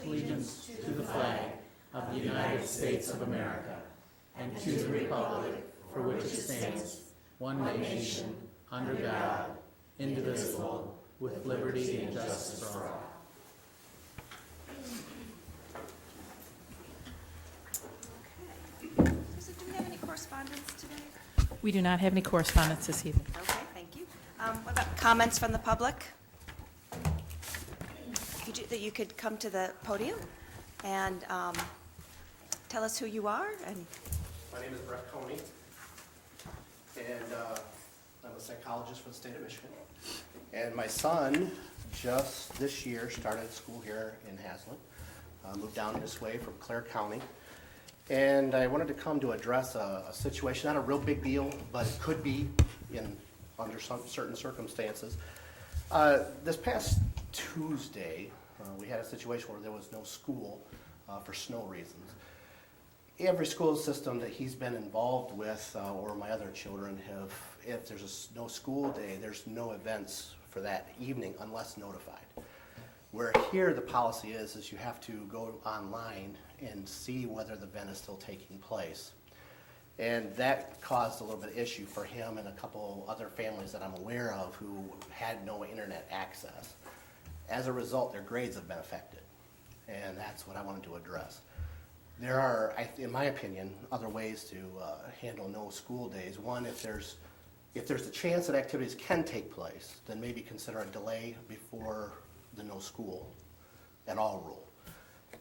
allegiance to the flag of the United States of America and to the republic for which it stands, one nation, under God, indivisible, with liberty and justice for all. Okay. So do we have any correspondence today? We do not have any correspondence this evening. Okay, thank you. What about comments from the public? That you could come to the podium and tell us who you are. And my name is Brett Coney, and I'm a psychologist for the state of Michigan. And my son just this year started school here in Haslett, moved down this way from Clare County. And I wanted to come to address a situation, not a real big deal, but it could be under some certain circumstances. This past Tuesday, we had a situation where there was no school for snow reasons. Every school system that he's been involved with, or my other children have, if there's no school day, there's no events for that evening unless notified. Where here the policy is you have to go online and see whether the event is still taking place. And that caused a little bit of issue for him and a couple other families that I'm aware of who had no internet access. As a result, their grades have been affected, and that's what I wanted to address. There are, in my opinion, other ways to handle no school days. One, if there's a chance that activities can take place, then maybe consider a delay before the no school at all rule.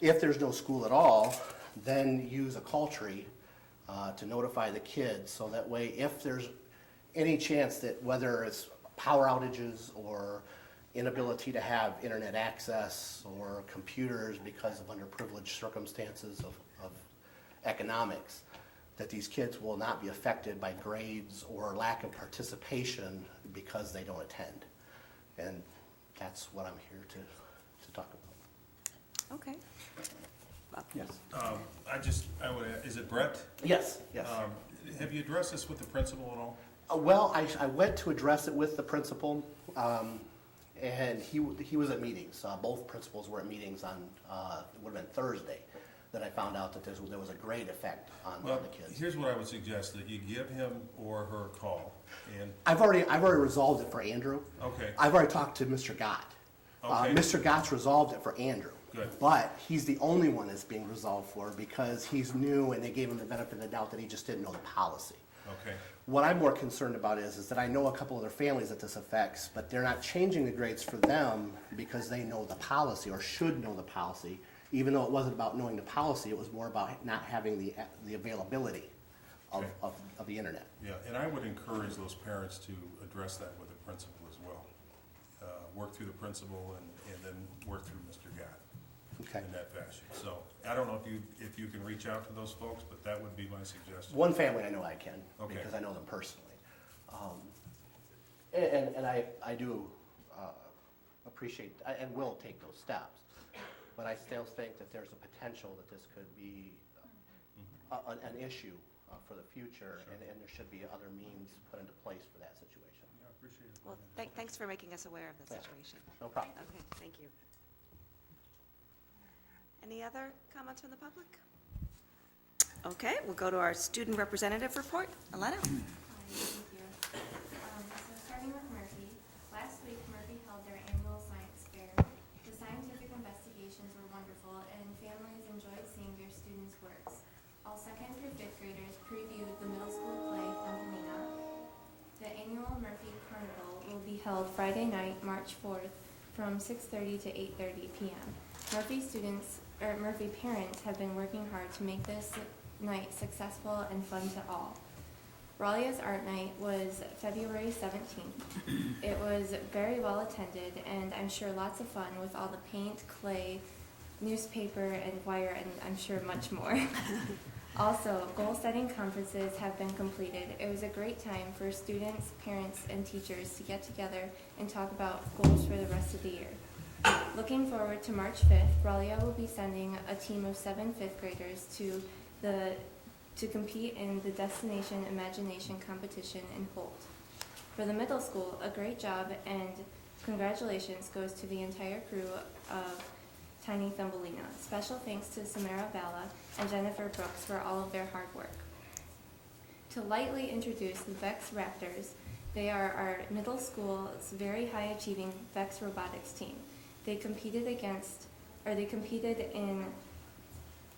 If there's no school at all, then use a call tree to notify the kids, so that way if there's any chance that whether it's power outages or inability to have internet access or computers because of underprivileged circumstances of economics, that these kids will not be affected by grades or lack of participation because they don't attend. And that's what I'm here to talk about. okay. Yes. Is it Brett? Yes. Have you addressed this with the principal at all? Well, I went to address it with the principal, and he was at meetings. Both principals were at meetings on, it would have been Thursday, that I found out that there was a great effect on the kids. Here's what I would suggest, that you give him or her a call. And I've already resolved it for Andrew. Okay. I've already talked to Mr. Gott. Okay. Mr. Gott's resolved it for Andrew. Good. But he's the only one that's being resolved for because he's new and they gave him the benefit of the doubt that he just didn't know the policy. Okay. What I'm more concerned about is that I know a couple other families that this affects, but they're not changing the grades for them because they know the policy or should know the policy. Even though it wasn't about knowing the policy, it was more about not having the availability of the internet. Yeah, and I would encourage those parents to address that with the principal as well. Work through the principal and then work through Mr. Gott. Okay. In that fashion. So I don't know if you can reach out to those folks, but that would be my suggestion. One family I know I can, Okay. because I know them personally. And I do appreciate and will take those steps, but I still think that there's a potential that this could be an issue for the future, Sure. and there should be other means put into place for that situation. Yeah, I appreciate it. Well, thanks for making us aware of the situation. No problem. Okay, thank you. Any other comments from the public? Okay, we'll go to our student representative report. Elena? Thank you. So starting with Murphy, last week Murphy held their annual science fair. The scientific investigations were wonderful and families enjoyed seeing their students' works. All second through fifth graders previewed the middle school play Thumbelina. The annual Murphy Carnival will be held Friday night, March 4th from 6:30 to 8:30 p.m. Murphy parents have been working hard to make this night successful and fun to all. Raleigha's Art Night was February 17th. It was very well attended and I'm sure lots of fun with all the paint, clay, newspaper, and wire, and I'm sure much more. Also, goal-setting conferences have been completed. It was a great time for students, parents, and teachers to get together and talk about goals for the rest of the year. Looking forward to March 5th, Raleigh will be sending a team of 7 fifth graders to compete in the Destination Imagination competition in Holt. For the middle school, a great job and congratulations goes to the entire crew of Tiny Thumbelina. Special thanks to Samara Bala and Jennifer Brooks for all of their hard work. To lightly introduce the Vex Raptors, they are our middle school's very high-achieving Vex Robotics team. They competed in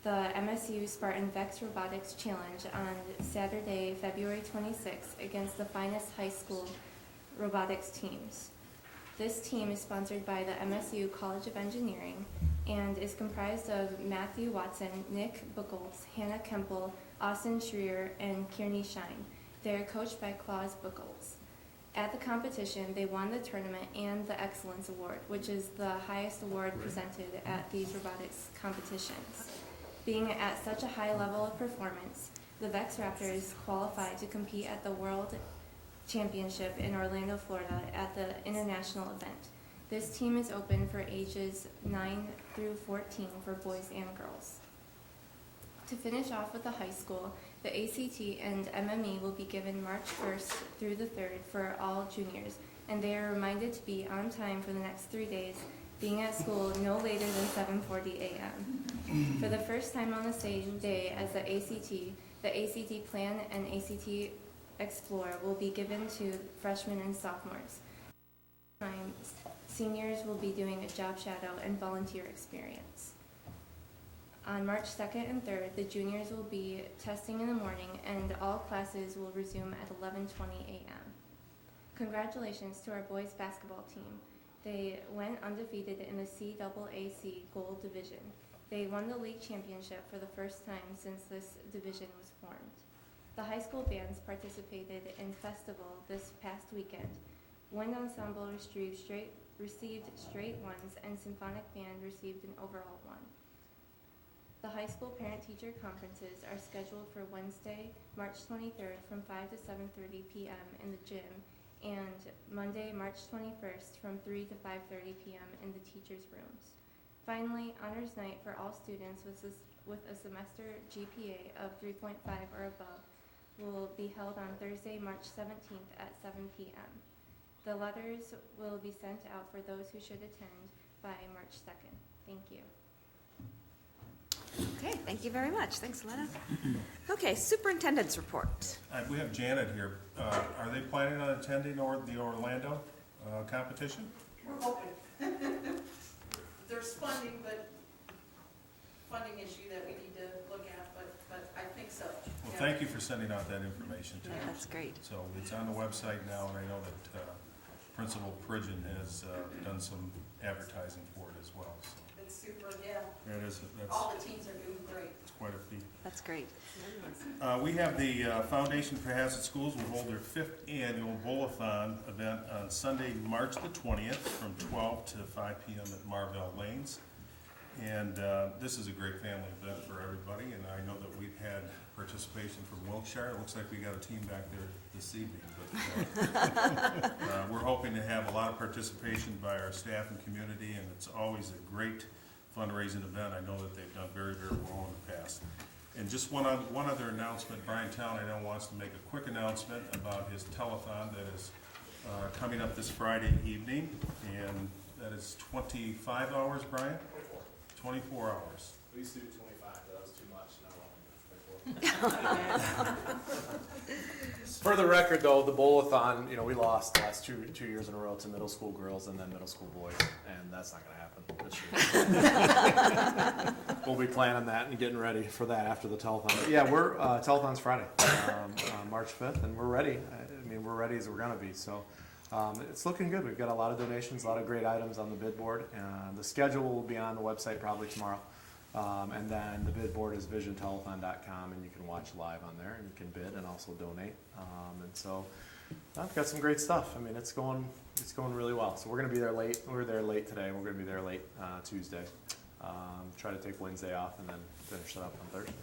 the MSU Spartan Vex Robotics Challenge on Saturday, February 26th against the finest high school robotics teams. This team is sponsored by the MSU College of Engineering and is comprised of Matthew Watson, Nick Buchholz, Hannah Kempel, Austin Schreier, and Kearney Shine. They are coached by Claus Buchholz. At the competition, they won the tournament and the Excellence Award, which is the highest award presented at these robotics competitions. Being at such a high level of performance, the Vex Raptors qualified to compete at the World Championship in Orlando, Florida at the international event. This team is open for ages 9 through 14 for boys and girls. To finish off with the high school, the ACT and MME will be given March 1st through the 3rd for all juniors, and they are reminded to be on time for the next 3 days, being at school no later than 7:40 a.m. For the first time on the same day as the ACT Plan and ACT Explore will be given to freshmen and sophomores. Seniors will be doing a job shadow and volunteer experience. On March 2nd and 3rd, the juniors will be testing in the morning and all classes will resume at 11:20 a.m. Congratulations to our boys basketball team. They went undefeated in the CAAC Gold Division. They won the league championship for the first time since this division was formed. The high school bands participated in festival this past weekend. Wind Ensemble received straight ones and Symphonic Band received an overall one. The high school parent-teacher conferences are scheduled for Wednesday, March 23rd from 5 to 7:30 p.m. in the gym and Monday, March 21st from 3 to 5:30 p.m. in the teachers' rooms. Finally, Honors Night for all students with a semester GPA of 3.5 or above will be held on Thursday, March 17th at 7 p.m. The letters will be sent out for those who should attend by March 2nd. Thank you. Okay, thank you very much. Thanks, Lena. Okay, Superintendent's Report. We have Janet here. Are they planning on attending the Orlando competition? We're hoping. There's funding issue that we need to look at, but I think so. Well, Yeah. thank you for sending out that information to Yeah, us. that's great. So it's on the website now, and I know that Principal Pridgeon has done some advertising for it as well. So It's super, yeah. that's All the teams are doing great. it's quite a feat. That's great. We have the Foundation for Hazard Schools will hold their 5th annual Bowl-a-thon event on Sunday, March the 20th from 12 to 5 p.m. at Marvell Lanes. And this is a great family event for everybody, and I know that we've had participation from Wilkshire. It looks like we got a team back there this evening, but we're hoping to have a lot of participation by our staff and community, and it's always a great fundraising event. I know that they've done very, very well in the past. And just one other announcement, Brian Town, I know, wants to make a quick announcement about his telethon that is coming up this Friday evening, and that is 25 hours, Brian? 24 hours. We used to do 25, but that was too much. Now I'm doing 24. For the record, though, the bowl-a-thon, we lost the last two years in a row to middle school girls and then middle school boys, and that's not going to happen this year. We'll be planning that and getting ready for that after the telethon. But yeah, we're telethon's Friday, March 5th, and we're ready. We're ready as we're going to be. So. It's looking good. We've got a lot of donations, a lot of great items on the bid board. The schedule will be on the website probably tomorrow. And then the bid board is visiontelethon.com, and you can watch live on there, and you can bid and also donate. And so I've got some great stuff. It's going really well. So we're going to be there late. We were there late today. We're going to be there late Tuesday. Try to take Wednesday off and then finish it up on Thursday.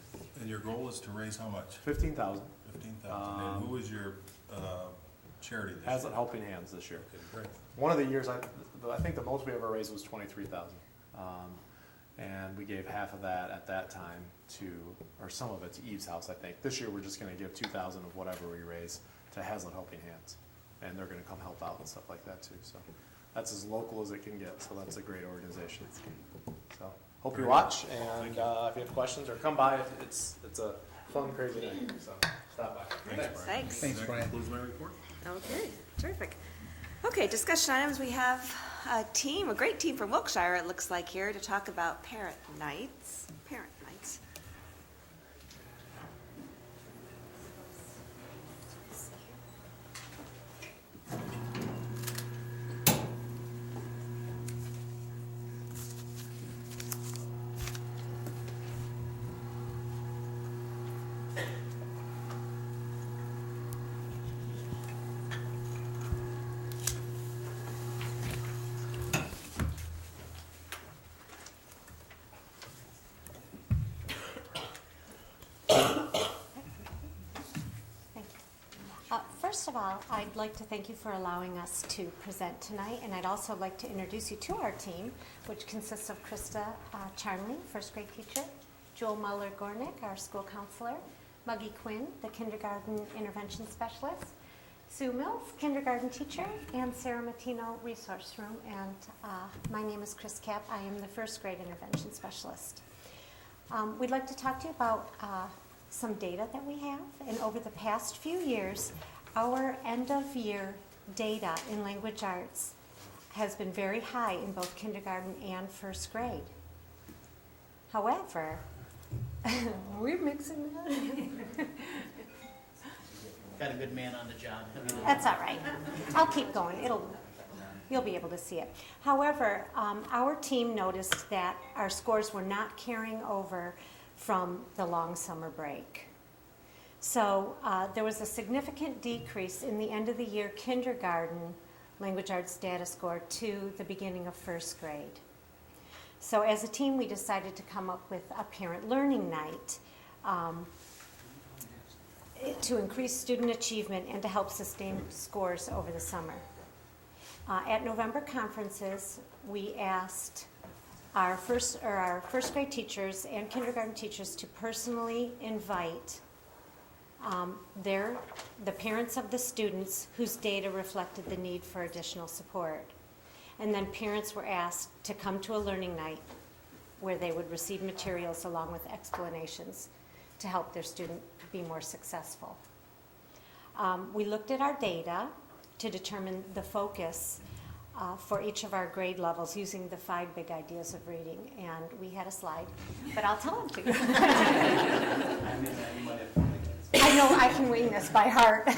And your goal is to raise how much? $15,000. $15,000. And who is your charity this Hazlet year? Helping Hands this year. Okay, great. One of the years, I think the most we ever raised was $23,000, and we gave half of that at that time or some of it to Eve's house, I think. This year, we're just going to give $2,000 of whatever we raise to Hazlet Helping Hands, and they're going to come help out and stuff like that too. So that's as local as it can get. So that's a great organization. So So hope you watch, and if you have questions or come by, it's a fun, crazy night. So stop by. Thanks, Brian. Thanks. Thanks, That Brian. concludes my report. Okay, terrific. Okay, discussion items. We have a great team from Wilkshire, it looks like here, to talk about parent nights. First of all, I'd like to thank you for allowing us to present tonight, and I'd also like to introduce you to our team, which consists of Krista Charnley, first grade teacher, Joel Muller-Gornick, our school counselor, Muggy Quinn, the kindergarten intervention specialist, Sue Mills, kindergarten teacher, and Sarah Matino, resource room, and my name is Chris Kapp. I am the first grade intervention specialist. We'd like to talk to you about some data that we have, and over the past few years, our end-of-year data in language arts has been very high in both kindergarten and first grade. However, we're mixing that. Got a good man on the job. That's all right. I'll keep going. You'll be able to see it. However, our team noticed that our scores were not carrying over from the long summer break. So there was a significant decrease in the end of the year kindergarten language arts data score to the beginning of first grade. So as a team, we decided to come up with a parent learning night to increase student achievement and to help sustain scores over the summer. At November conferences, we asked our first grade teachers and kindergarten teachers to personally invite the parents of the students whose data reflected the need for additional support. And then parents were asked to come to a learning night where they would receive materials along with explanations to help their student be more successful. We looked at our data to determine the focus for each of our grade levels using the 5 big ideas of reading. And we had a slide, but I'll tell them to you. I know I can wing this by heart.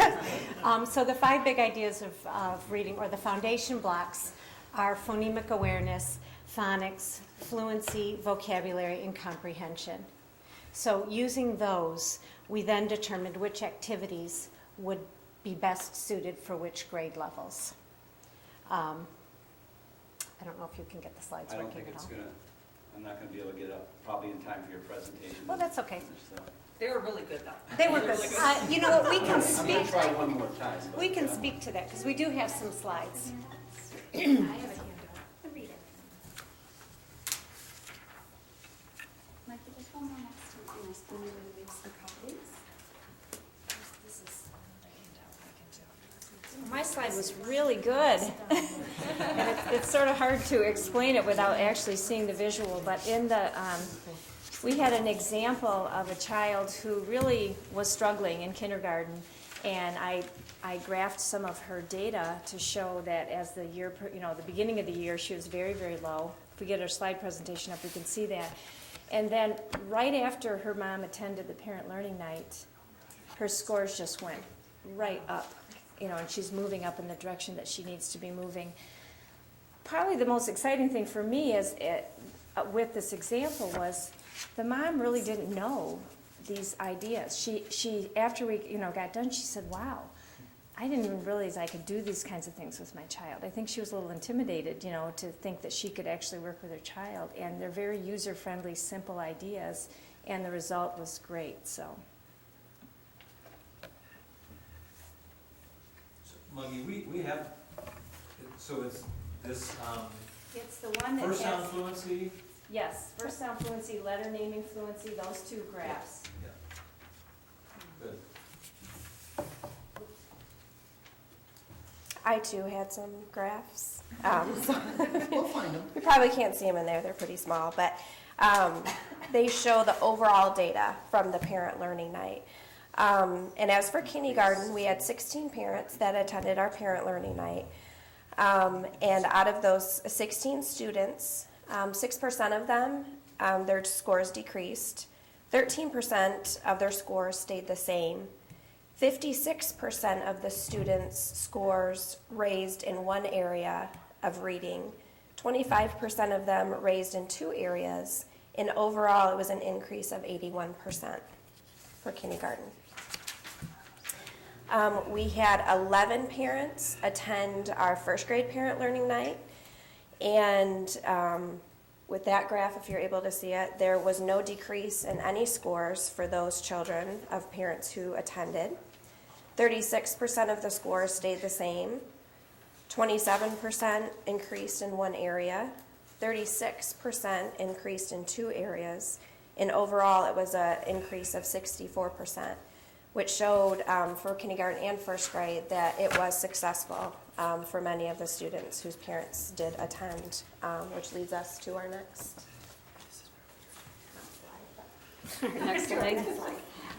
So the 5 big ideas of reading, or the foundation blocks, are phonemic awareness, phonics, fluency, vocabulary, and comprehension. So using those, we then determined which activities would be best suited for which grade levels. I don't know if you can get the slides I working don't think at it's all. I'm not gonna be able to get up probably in time for your presentation. Well, that's okay. So, They were really good though. They were good. You know what, we can I'm gonna speak, try one more time. but, we can speak to that, because we do have some slides. I have a handout. Read it. Like, there's one more next to it, and there's one more that makes the copies. This is the handout I can do. My slide was really good. And it's sort of hard to explain it without actually seeing the visual, but in the, we had an example of a child who really was struggling in kindergarten, and I graphed some of her data to show that as the year, the beginning of the year, she was very, very low. If we get our slide presentation up, we can see that. And then right after her mom attended the parent learning night, her scores just went right up, and she's moving up in the direction that she needs to be moving. Probably the most exciting thing for me is with this example was the mom really didn't know these ideas. She after we got done, she said, "Wow, I didn't even realize I could do these kinds of things with my child." I think she was a little intimidated, to think that she could actually work with her child. And they're very user-friendly, simple ideas, and the result was great. So. Muggy, we have, so it's this, It's the one that first has, sound fluency. yes, first sound fluency, letter naming fluency, those 2 graphs. Good. I too had some graphs. So We'll find them. you probably can't see them in there, they're pretty small, but they show the overall data from the parent learning night. And as for kindergarten, we had 16 parents that attended our parent learning night. And out of those 16 students, 6% of them, their scores decreased. 13% of their scores stayed the same. 56% of the students' scores raised in one area of reading. 25% of them raised in two areas. And overall, it was an increase of 81% for kindergarten. We had 11 parents attend our first grade parent learning night. And with that graph, if you're able to see it, there was no decrease in any scores for those children of parents who attended. 36% of the scores stayed the same. 27% increased in one area. 36% increased in two areas. And overall, it was an increase of 64%, which showed for kindergarten and first grade that it was successful for many of the students whose parents did attend, which leads us to our next. Next slide.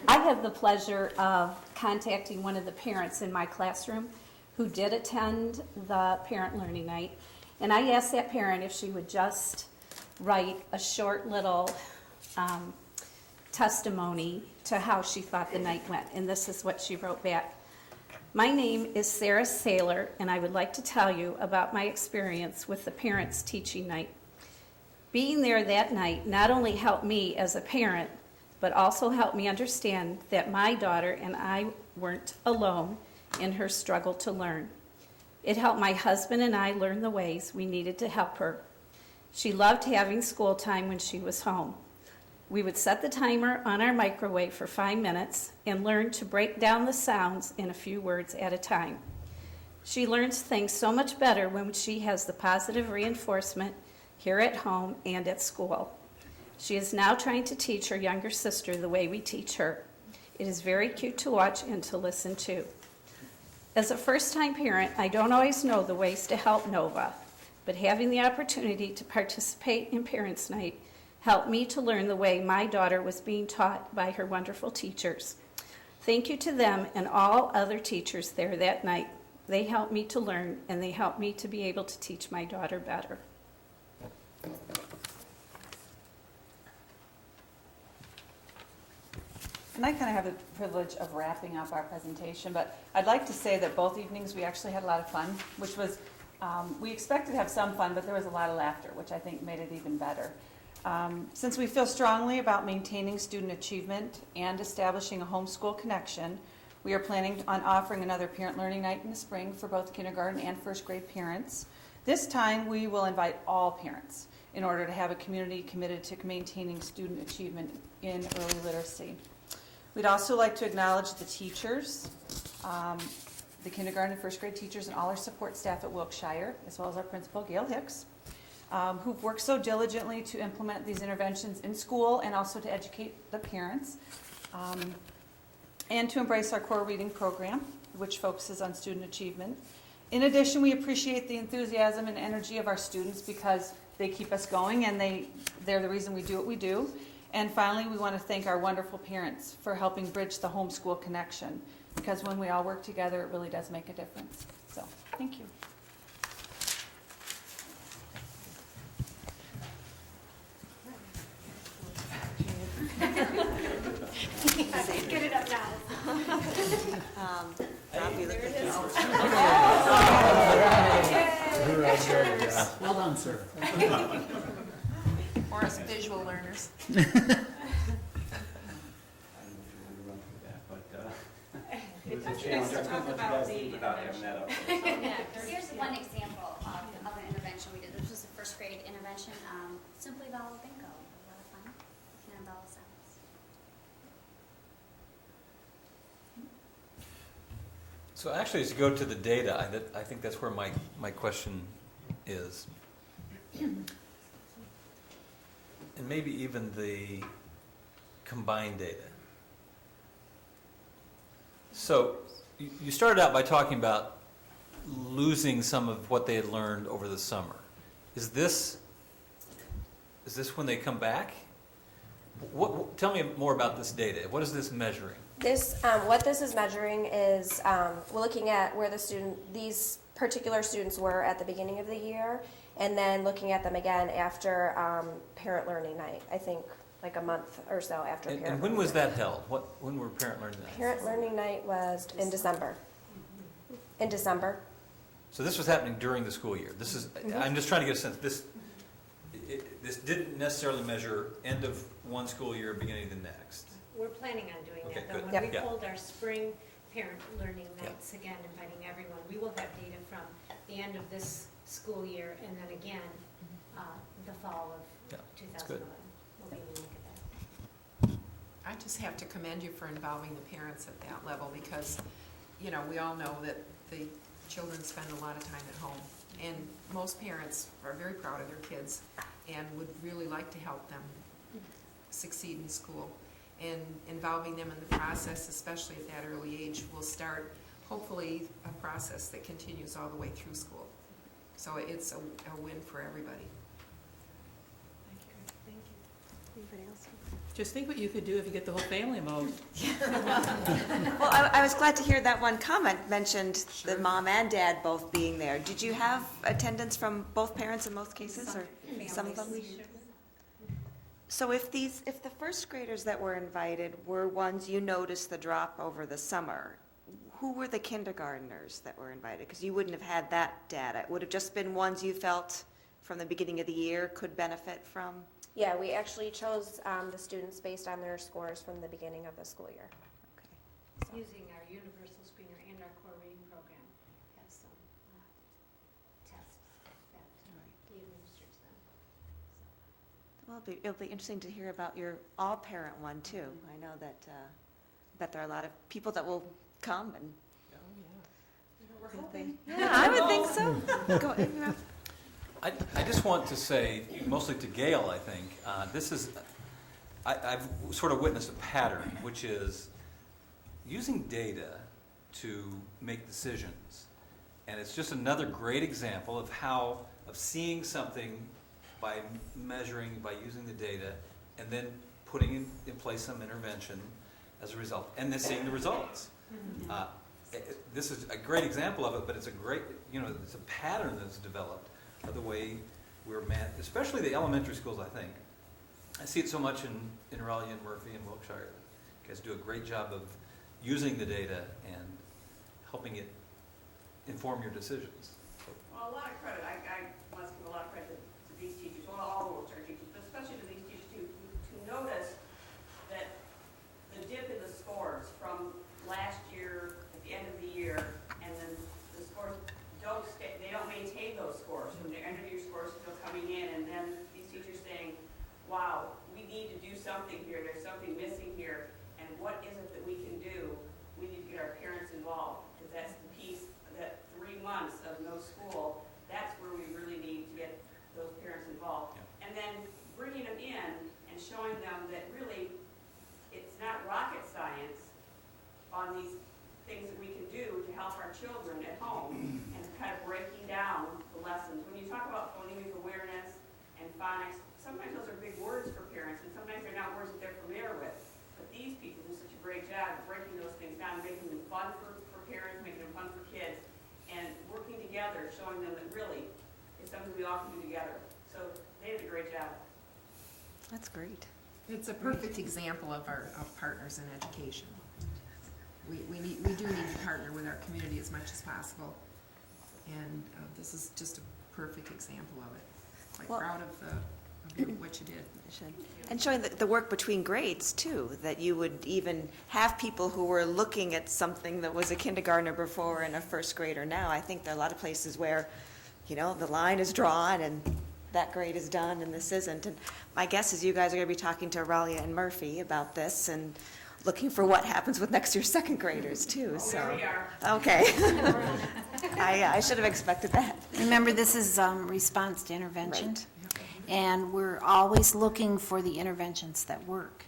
I have the pleasure of contacting one of the parents in my classroom who did attend the parent learning night. And I asked that parent if she would just write a short little testimony to how she thought the night went. And this is what she wrote back. My name is Sarah Saylor, and I would like to tell you about my experience with the parents' teaching night. Being there that night not only helped me as a parent, but also helped me understand that my daughter and I weren't alone in her struggle to learn. It helped my husband and I learn the ways we needed to help her. She loved having school time when she was home. We would set the timer on our microwave for 5 minutes and learn to break down the sounds in a few words at a time. She learns things so much better when she has the positive reinforcement here at home and at school. She is now trying to teach her younger sister the way we teach her. It is very cute to watch and to listen to. As a first-time parent, I don't always know the ways to help Nova, but having the opportunity to participate in Parents' Night helped me to learn the way my daughter was being taught by her wonderful teachers. Thank you to them and all other teachers there that night. They helped me to learn, and they helped me to be able to teach my daughter better. And I kind of have the privilege of wrapping up our presentation, but I'd like to say that both evenings we actually had a lot of fun, which was, we expected to have some fun, but there was a lot of laughter, which I think made it even better. Since we feel strongly about maintaining student achievement and establishing a homeschool connection, we are planning on offering another parent learning night in the spring for both kindergarten and first grade parents. This time we will invite all parents in order to have a community committed to maintaining student achievement in early literacy. We'd also like to acknowledge the teachers, the kindergarten and first grade teachers and all our support staff at Wilkshire, as well as our principal, Gail Hicks, who've worked so diligently to implement these interventions in school and also to educate the parents, and to embrace our core reading program, which focuses on student achievement. In addition, we appreciate the enthusiasm and energy of our students because they keep us going and they're the reason we do what we do. And finally, we want to thank our wonderful parents for helping bridge the homeschool connection, because when we all work together, it really does make a difference. So, thank you. Get it up now. Well done, sir. Or us visual learners. It's a challenge. I couldn't let you guys leave without having that up. Yeah, here's one example of an intervention we did. This was a first grade intervention, simply vowel bingo. A lot of fun. And vowel sounds. So actually, as you go to the data, I think that's where my question is. And maybe even the combined data. So you started out by talking about losing some of what they had learned over the summer. Is this when they come back? Tell me more about this data. What is this measuring? This, what this is measuring is, we're looking at where these particular students were at the beginning of the year, and then looking at them again after parent learning night. I think like a month or so after parent. And when was that held? When were parent learning nights? Parent learning night was in December. In December. So this was happening during the school year. This is. I'm just trying to get a sense. This didn't necessarily measure end of one school year, beginning of the next. We're planning on doing Okay, that, though. good. When we Yeah. hold our spring parent learning nights, again, inviting everyone, we will have data from the end of this school year and then again, the fall of Yeah, that's good. 2011. We'll be able to look at that. I just have to commend you for involving the parents at that level because, you know, we all know that the children spend a lot of time at home. And most parents are very proud of their kids and would really like to help them succeed in school. And involving them in the process, especially at that early age, will start hopefully a process that continues all the way through school. So it's a win for everybody. Thank you. Anybody else? Just think what you could do if you get the whole family involved. Well, I was glad to hear that one comment mentioned the mom and dad both being there. Did you have attendance from both parents in most cases, or some of them? So if the first graders that were invited were ones you noticed the drop over the summer, who were the kindergartners that were invited? Because you wouldn't have had that data. It would have just been ones you felt from the beginning of the year could benefit from? Yeah, we actually chose the students based on their scores from the beginning of the school year. Using our universal screener and our core reading program has some tests that he administers them. Well, it'll be interesting to hear about your all-parent one, too. I know that there are a lot of people that will come and. We're hoping. Yeah, I would think so. Go, you know. I just want to say, mostly to Gail, I think, I've sort of witnessed a pattern, which is using data to make decisions. And it's just another great example of seeing something by measuring, by using the data, and then putting in place some intervention as a result, and then seeing the results. This is a great example of it, but it's a great, it's a pattern that's developed of the way we're especially the elementary schools, I think. I see it so much in Raleigh and Murphy and Wilkeshire. You guys do a great job of using the data and helping it inform your decisions. Well, a lot of credit, I must give a lot of credit to these teachers, well, all the Wilkeshire teachers, but especially to these teachers to notice that the dip in the scores from last year, at the end of the year, and then the scores they don't maintain those scores. From the end of year scores still coming in, and then these teachers saying, wow, we need to do something here, there's something missing here, and what is it that we can do? We need to get our parents involved, because that's the piece, that 3 months of no school, that's where we really need to get those parents involved. Yeah. And then bringing them in and showing them that really it's not rocket science on these things that we can do to help our children at home, and kind of breaking down the lessons. When you talk about phonemic awareness and phonics, sometimes those are big words for parents, and sometimes they're not words that they're familiar with. But these people do such a great job of breaking those things down, making them fun for parents, making them fun for kids, and working together, showing them that really it's something we all can do together. So they did a great job. That's great. It's a perfect example of our partners in education. We do need to partner with our community as much as possible, and this is just a perfect example of it. Quite Well, proud of what you did. And showing the work between grades, too, that you would even have people who were looking at something that was a kindergartner before and a first grader now. I think there are a lot of places where, the line is drawn and that grade is done and this isn't. And my guess is you guys are going to be talking to Raleigh and Murphy about this and looking for what happens with next year's second graders, too. So there we are. Okay. I should have expected that. Remember, this is response to intervention. Right. And we're always looking for the interventions that work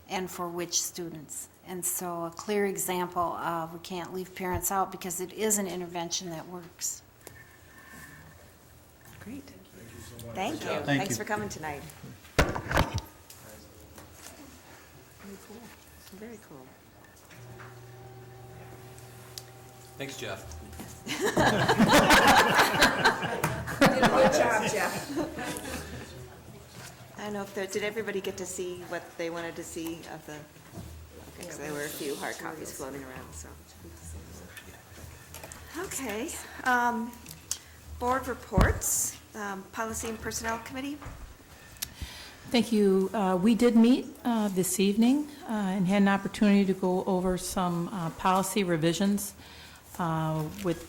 and for which students. And so a clear example of we can't leave parents out because it is an intervention that works. Great. Thank you. Thank Thanks you. for coming tonight. Very cool. Very cool. Thanks, Jeff. Did a good job, Jeff. I don't know if there, did everybody get to see what they wanted to see of the, okay, so there were a few hard copies floating around, so. Okay, board reports, Policy and Personnel Committee. Thank you. We did meet this evening and had an opportunity to go over some policy revisions with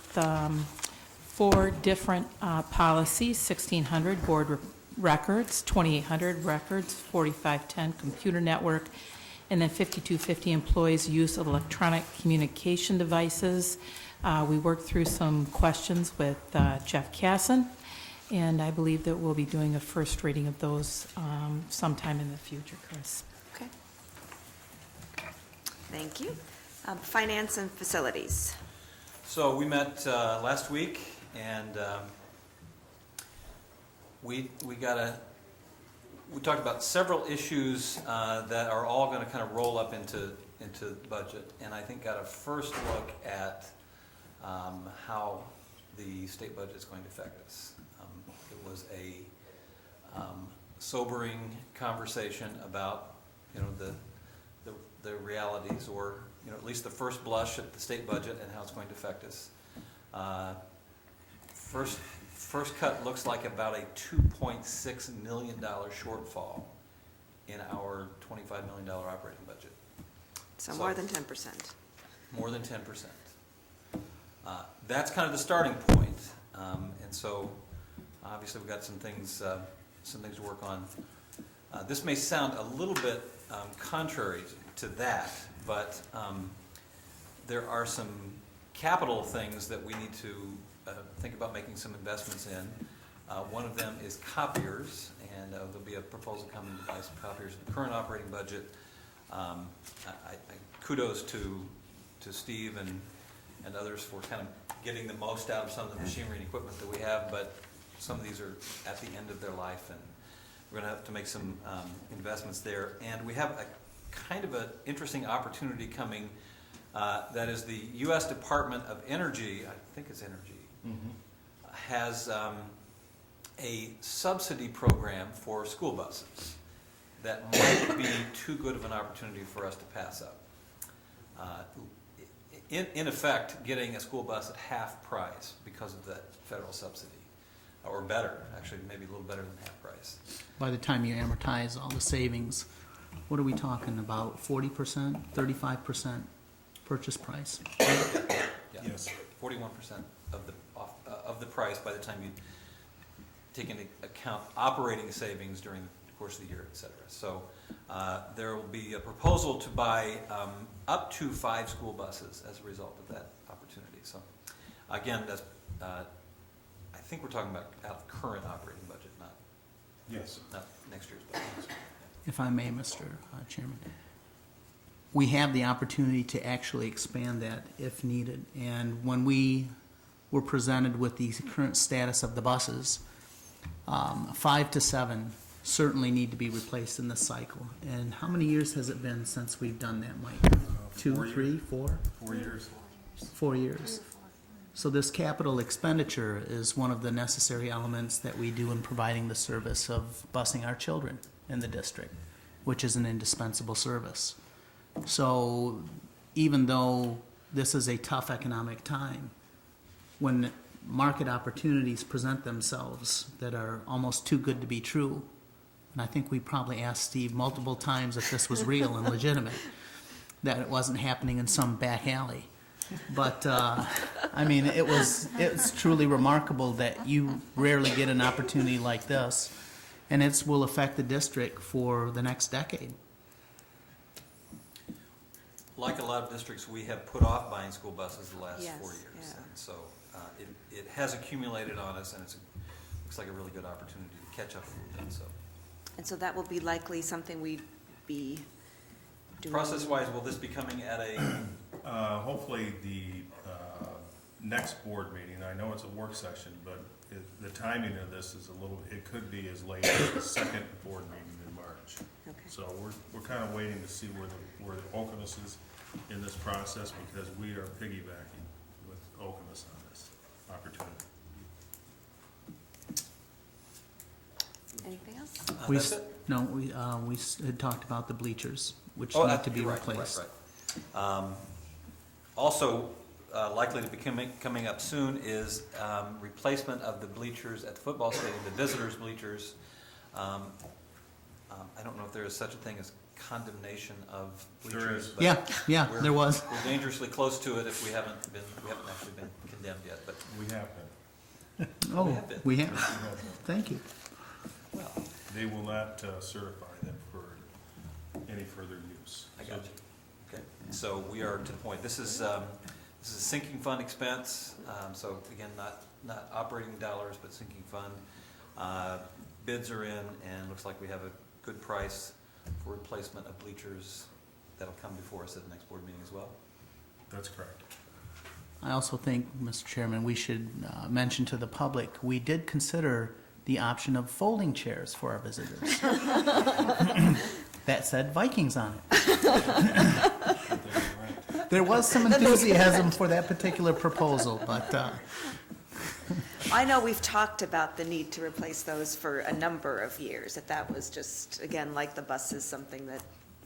4 different policies: 1600 board records, 2800 records, 4510 computer network, and then 5250 employees' use of electronic communication devices. We worked through some questions with Jeff Casson, and I believe that we'll be doing a first reading of those sometime in the future, Chris. Okay. Thank you. Finance and Facilities. So we met last week, and we talked about several issues that are all going to kind of roll up into the budget, and I think got a first look at how the state budget is going to affect us. It was a sobering conversation about, you know, the realities, or, you know, at least the first blush at the state budget and how it's going to affect us. First cut looks like about a $2.6 million shortfall in our $25 million operating budget. So more than 10%. More than 10%. That's kind of the starting point, and so obviously we've got some things to work on. This may sound a little bit contrary to that, but there are some capital things that we need to think about making some investments in. One of them is copiers, and there'll be a proposal coming to buy some copiers in the current operating budget. Kudos to Steve and others for kind of getting the most out of some of the machinery and equipment that we have, but some of these are at the end of their life, and we're going to have to make some investments there. And we have a kind of an interesting opportunity coming. That is the U.S. Department of Energy, I think it's Energy, has a subsidy program for school buses that might be too good of an opportunity for us to pass up. In effect, getting a school bus at half price because of that federal subsidy, or better, actually, maybe a little better than half price. By the time you amortize all the savings, what are we talking about? 40%, 35% purchase price? Yeah. Yes. 41% of the price by the time you take into account operating savings during the course of the year, et cetera. So there will be a proposal to buy up to 5 school buses as a result of that opportunity. So again, that's I think we're talking about out of current operating budget, not next year's budget. If I may, Mr. Chairman. We have the opportunity to actually expand that if needed. And when we were presented with the current status of the buses, 5 to 7 certainly need to be replaced in this cycle. And how many years has it been since we've done that, Mike? 2, 3, 4? 4 years. 4 years. So this capital expenditure is one of the necessary elements that we do in providing the service of busing our children in the district, which is an indispensable service. So even though this is a tough economic time, when market opportunities present themselves that are almost too good to be true, and I think we probably asked Steve multiple times if this was real and legitimate, that it wasn't happening in some back alley. But I mean, it's truly remarkable that you rarely get an opportunity like this, and it will affect the district for the next decade. Like a lot of districts, we have put off buying school buses the last 4 years. Yeah. And so it has accumulated on us, and looks like a really good opportunity to catch up a little bit. So. And so that will be likely something we'd be do we- Process-wise, will this be coming at a, Hopefully, the next board meeting, I know it's a work session, but the timing of this is a little, it could be as late as the second board meeting in March. Okay. So we're kind of waiting to see where the Okemos is in this process, because we are piggybacking with Okemos on this opportunity. Anything else? We, that's it? no, we had talked about the bleachers, which Oh, need to be you're right, replaced. right. Also, likely to be coming up soon is replacement of the bleachers at the football stadium, the visitors' bleachers. I don't know if there is such a thing as condemnation of bleachers. But Yeah, there was. We're dangerously close to it if we haven't actually been condemned yet, but We have been. Oh, have been. we have. Thank you. well, They will not certify them for any further use. I got you. Okay, so we are to the point. This is a sinking fund expense, so again, not operating dollars, but sinking fund. Bids are in, and looks like we have a good price for replacement of bleachers. That'll come before us at the next board meeting as well. That's correct. I also think, Mr. Chairman, we should mention to the public, we did consider the option of folding chairs for our visitors. That said Vikings on it. There was some enthusiasm for that particular proposal, but I know we've talked about the need to replace those for a number of years, that was just, again, like the buses, something that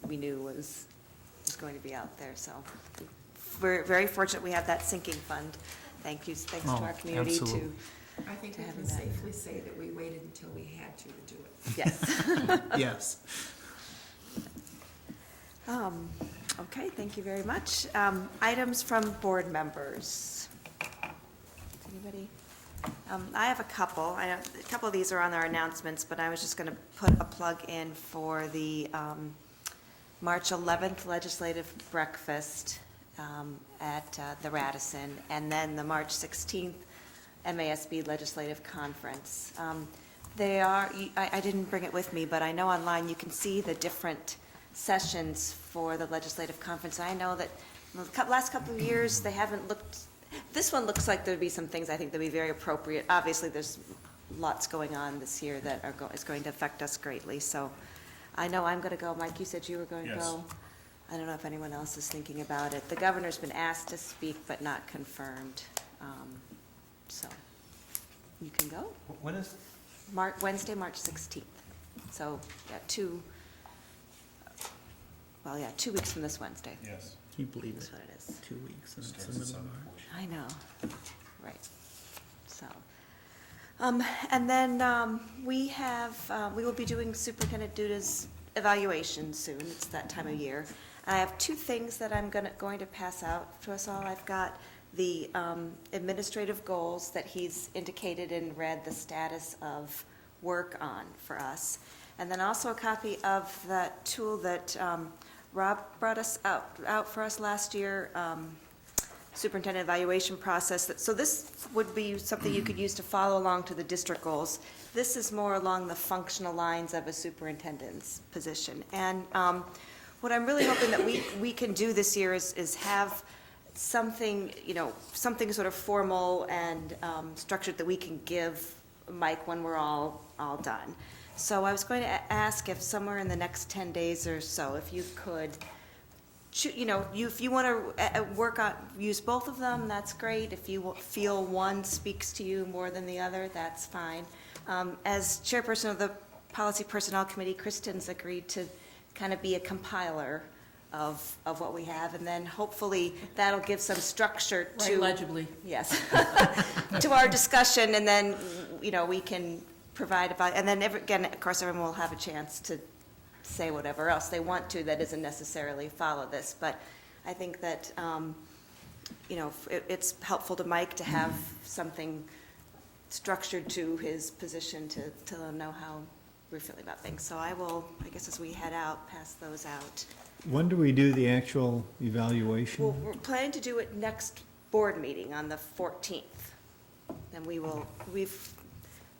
we knew was going to be out there, so we're very fortunate we have that sinking fund. Thanks to our community absolutely. I think to we having can that. safely say that we waited until we had to do it. Yes. yes. Okay, thank you very much. Items from board members. Anybody? I have a couple. A couple of these are on our announcements, but I was just going to put a plug in for the March 11th legislative breakfast at the Radisson, and then the March 16th MASB legislative conference. They are, I didn't bring it with me, but I know online you can see the different sessions for the legislative conference. I know that the last couple of years, they haven't looked, this one looks like there'd be some things I think that'd be very appropriate. Obviously, there's lots going on this year that is going to affect us greatly, so I know I'm going to go. Mike, you said you were going to Yes. go. I don't know if anyone else is thinking about it. The governor's been asked to speak, but not confirmed, so you can go. When is? Wednesday, March 16th. So, yeah, 2 weeks from this Wednesday. Yes. Can you believe That's it? what it is. 2 weeks and it's Starts the at middle of 7:40. March. I know, right. So, and then we will be doing Superintendent Duda's evaluation soon. It's that time of year. And I have 2 things that I'm going to pass out to us all. I've got the administrative goals that he's indicated in red the status of work on for us. And then also a copy of that tool that Rob brought us out for us last year, superintendent evaluation process. So this would be something you could use to follow along to the district goals. This is more along the functional lines of a superintendent's position. And what I'm really hoping that we can do this year is have something, something sort of formal and structured that we can give Mike when we're all done. So I was going to ask if somewhere in the next 10 days or so, if you could, if you want to use both of them, that's great. If you feel one speaks to you more than the other, that's fine. As chairperson of the Policy Personnel Committee, Kristen's agreed to kind of be a compiler of what we have, and then hopefully that'll give some structure to. Write legibly. Yes. To our discussion, and then, we can provide about, and then again, of course, everyone will have a chance to say whatever else they want to that isn't necessarily follow this, but I think that, it's helpful to Mike to have something structured to his position to let him know how we're feeling about things. So I will, I guess as we head out, pass those out. When do we do the actual evaluation? Well, we're planning to do it next board meeting on the 14th. And we've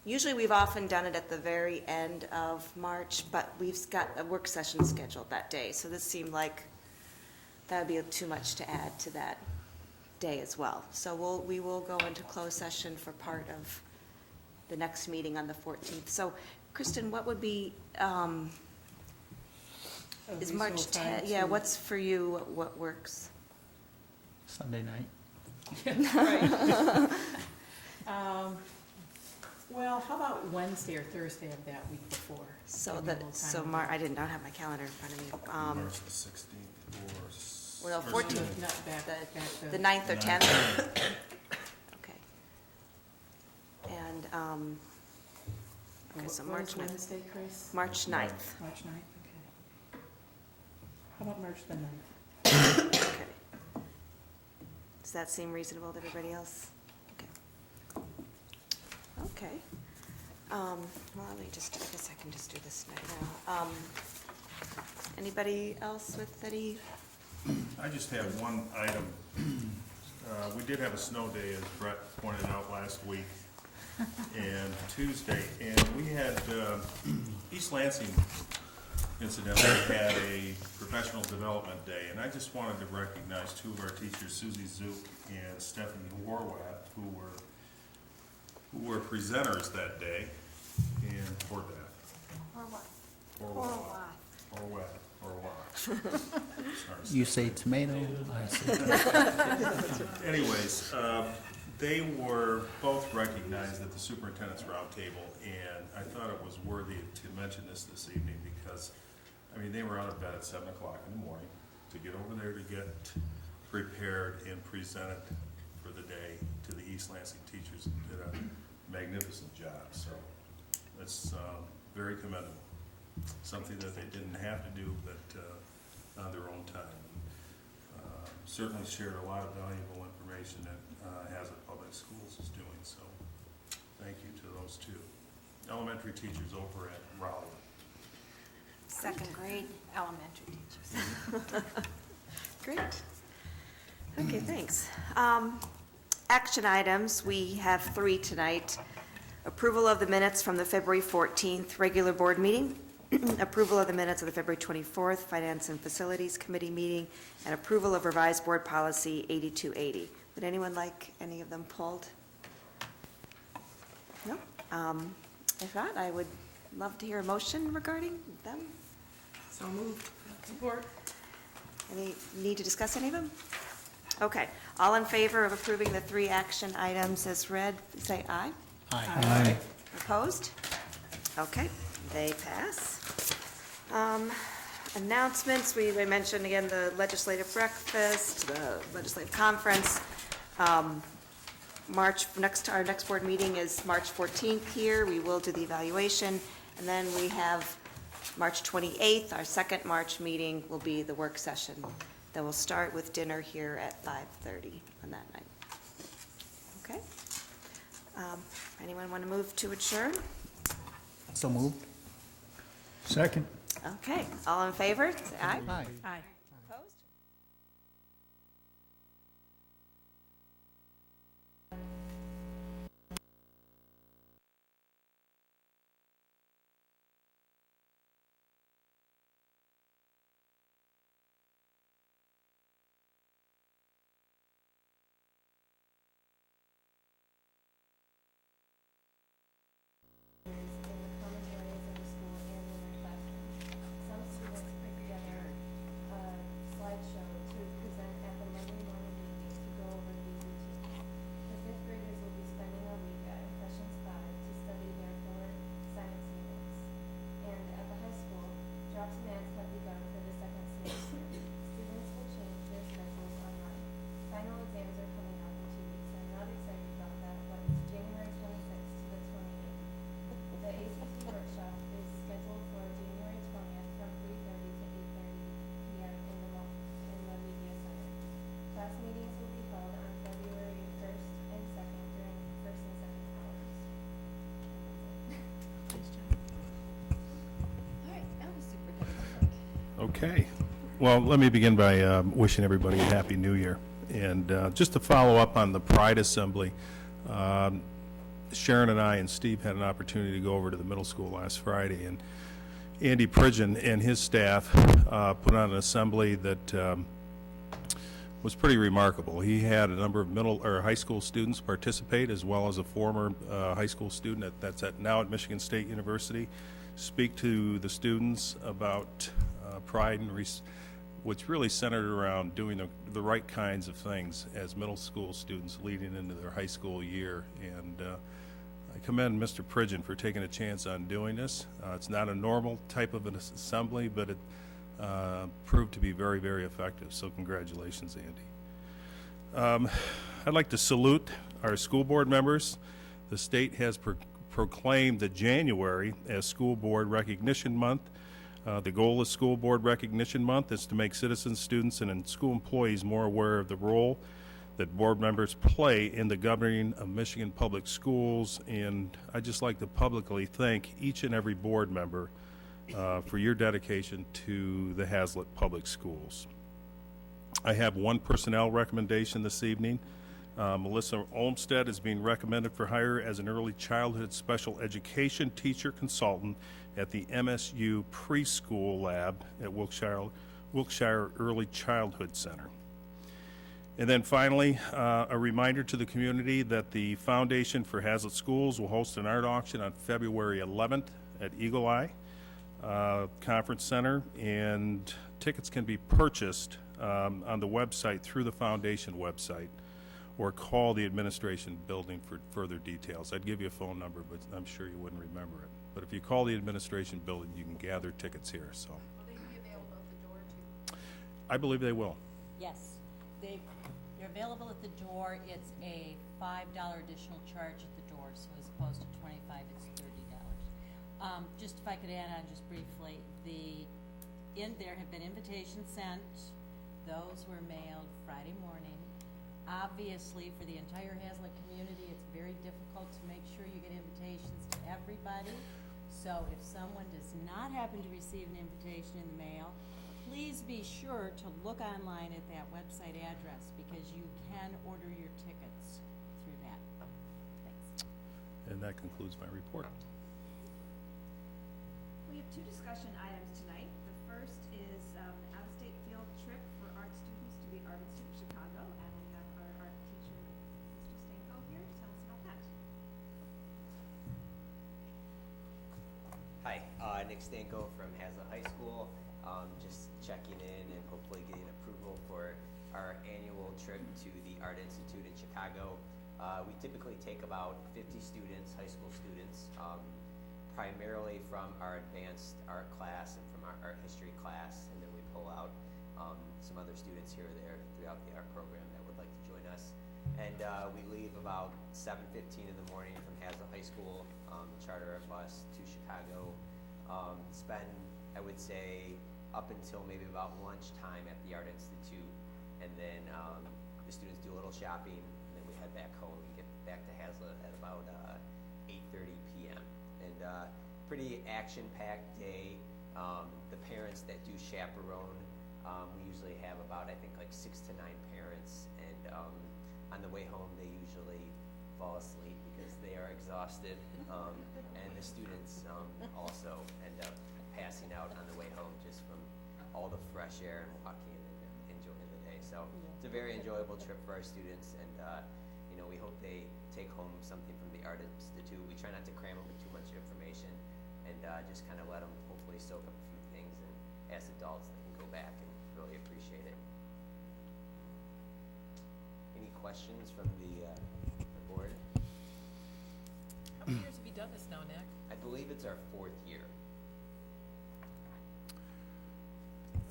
Usually, we've often done it at the very end of March, but we've got a work session scheduled that day, so this seemed like that would be too much to add to that day as well. So we will go into closed session for part of the next meeting on the 14th. So, Kristen, what would be, is March 10th, yeah, what's for you, what works? Sunday night. Well, how about Wednesday or Thursday of that week before? So Give me a that, little so time. I did not have my calendar in front of me. March the 16th or... Well, or 14th, Not back to- the 9th or 10th? Okay. And, okay, so What March was 9th. Wednesday, Chris? March 9th. March 9th, okay. How about March the 9th? Okay. Does that seem reasonable to everybody else? Okay. Okay. Well, let me just, I guess I can just do this right now. Anybody else with any? I just have one item. We did have a snow day, as Brett pointed out last week, and Tuesday, and we had, East Lansing incidentally had a professional development day, and I just wanted to recognize two of our teachers, Susie Zook and Stephanie Horwath, who were presenters that day, and for that. You say tomato, I say. Anyways, they were both recognized at the Superintendent's Roundtable, and I thought it was worthy to mention this evening because, I mean, they were out of bed at 7 o'clock in the morning to get over there to get prepared and presented for the day to the East Lansing teachers and did a magnificent job. So it's very commendable. Something that they didn't have to do, but on their own time. Certainly shared a lot of valuable information that Hazlet Public Schools is doing, so thank you to those two elementary teachers over at Raleigh. Second grade elementary teachers. Great. Okay, thanks. Action items, we have 3 tonight. Approval of the minutes from the February 14th regular board meeting, approval of the minutes of the February 24th Finance and Facilities Committee meeting, and approval of revised board policy 8280. Would anyone like any of them pulled? No? If not, I would love to hear a motion regarding them. So moved. Support. Any need to discuss any of them? Okay, all in favor of approving the 3 action items as read, say aye. Aye. Opposed? Okay, they pass. Announcements, we mentioned again the legislative breakfast, the legislative conference. Our next board meeting is March 14th here. We will do the evaluation. And then we have March 28th, our second March meeting will be the work session. Then we'll start with dinner here at 5:30 on that night. Okay? Anyone want to move to adjourn? So moved. Second. Okay, all in favor, say aye. Aye. Aye. Okay. Well, let me begin by wishing everybody a Happy New Year. And just to follow up on the Pride Assembly, Sharon and I and Steve had an opportunity to go over to the middle school last Friday, and Andy Pridgeon and his staff put on an assembly that was pretty remarkable. He had a number of middle or high school students participate, as well as a former high school student that's now at Michigan State University, speak to the students about pride and which really centered around doing the right kinds of things as middle school students leading into their high school year. And I commend Mr. Pridgeon for taking a chance on doing this. It's not a normal type of an assembly, but it proved to be very, very effective. So congratulations, Andy. I'd like to salute our school board members. The state has proclaimed the January as School Board Recognition Month. The goal of School Board Recognition Month is to make citizens, students, and school employees more aware of the role that board members play in the governing of Michigan public schools. And I'd just like to publicly thank each and every board member for your dedication to the Hazlet Public Schools. I have one personnel recommendation this evening. Melissa Olmstead is being recommended for hire as an early childhood special education teacher consultant at the MSU Preschool Lab at Wilkshire Early Childhood Center. And then finally, a reminder to the community that the Foundation for Hazlet Schools will host an art auction on February 11th at Eagle Eye Conference Center, and tickets can be purchased on the website through the foundation website, or call the administration building for further details. I'd give you a phone number, but I'm sure you wouldn't remember it. But if you call the administration building, you can gather tickets here. So. Will they be available at the door too? I believe they will. Yes, they're available at the door. It's a $5 additional charge at the door, so as opposed to $25, it's $30. Just if I could add on just briefly, there have been invitations sent. Those were mailed Friday morning. Obviously, for the entire Hazlet community, it's very difficult to make sure you get invitations to everybody. So if someone does not happen to receive an invitation in the mail, please be sure to look online at that website address, because you can order your tickets through that. Thanks. And that concludes my report. We have two discussion items tonight. The first is an out-of-state field trip for art students to the Art Institute of Chicago, and we have our art teacher, Mr. Stanko, here to tell us about that. Hi, Nick Stanko from Hazlet High School. Just checking in and hopefully getting approval for our annual trip to the Art Institute in Chicago. We typically take about 50 students, high school students, primarily from our advanced art class and from our art history class, and then we pull out some other students here or there throughout the art program that would like to join us. And we leave about 7:15 in the morning from Hazlet High School, charter a bus to Chicago, spend, I would say, up until maybe about lunchtime at the Art Institute, and then the students do a little shopping, and then we head back home and get back to Hazlet at about 8:30 p.m. And pretty action-packed day. The parents that do chaperone, we usually have about, I think, like 6 to 9 parents, and on the way home they usually fall asleep because they are exhausted, and the students also end up passing out on the way home just from all the fresh air and walking and enjoying the day. So it's a very enjoyable trip for our students, and we hope they take home something from the Art Institute. We try not to cram them with too much information, and just kind of let them hopefully soak up a few things, and as adults they can go back and really appreciate it. Any questions from the board? How many years have you done this now, Nick? I believe it's our 4th year.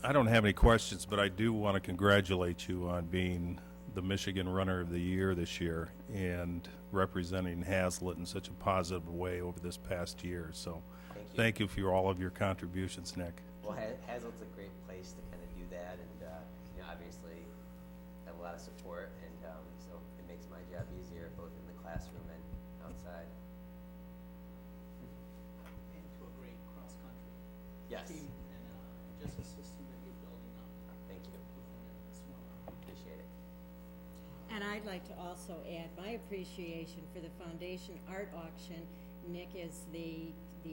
I don't have any questions, but I do want to congratulate you on being the Michigan Runner of the Year this year and representing Hazlet in such a positive way over this past year. So thank you for all of your contributions, Nick. Well, Hazlet's a great place to kind of do that, and obviously have a lot of support, and so it makes my job easier both in the classroom and outside. And to a great cross-country Yes. team, and just a system that you're building up. Thank you. Within this one. Appreciate it. And I'd like to also add my appreciation for the foundation art auction. Nick is the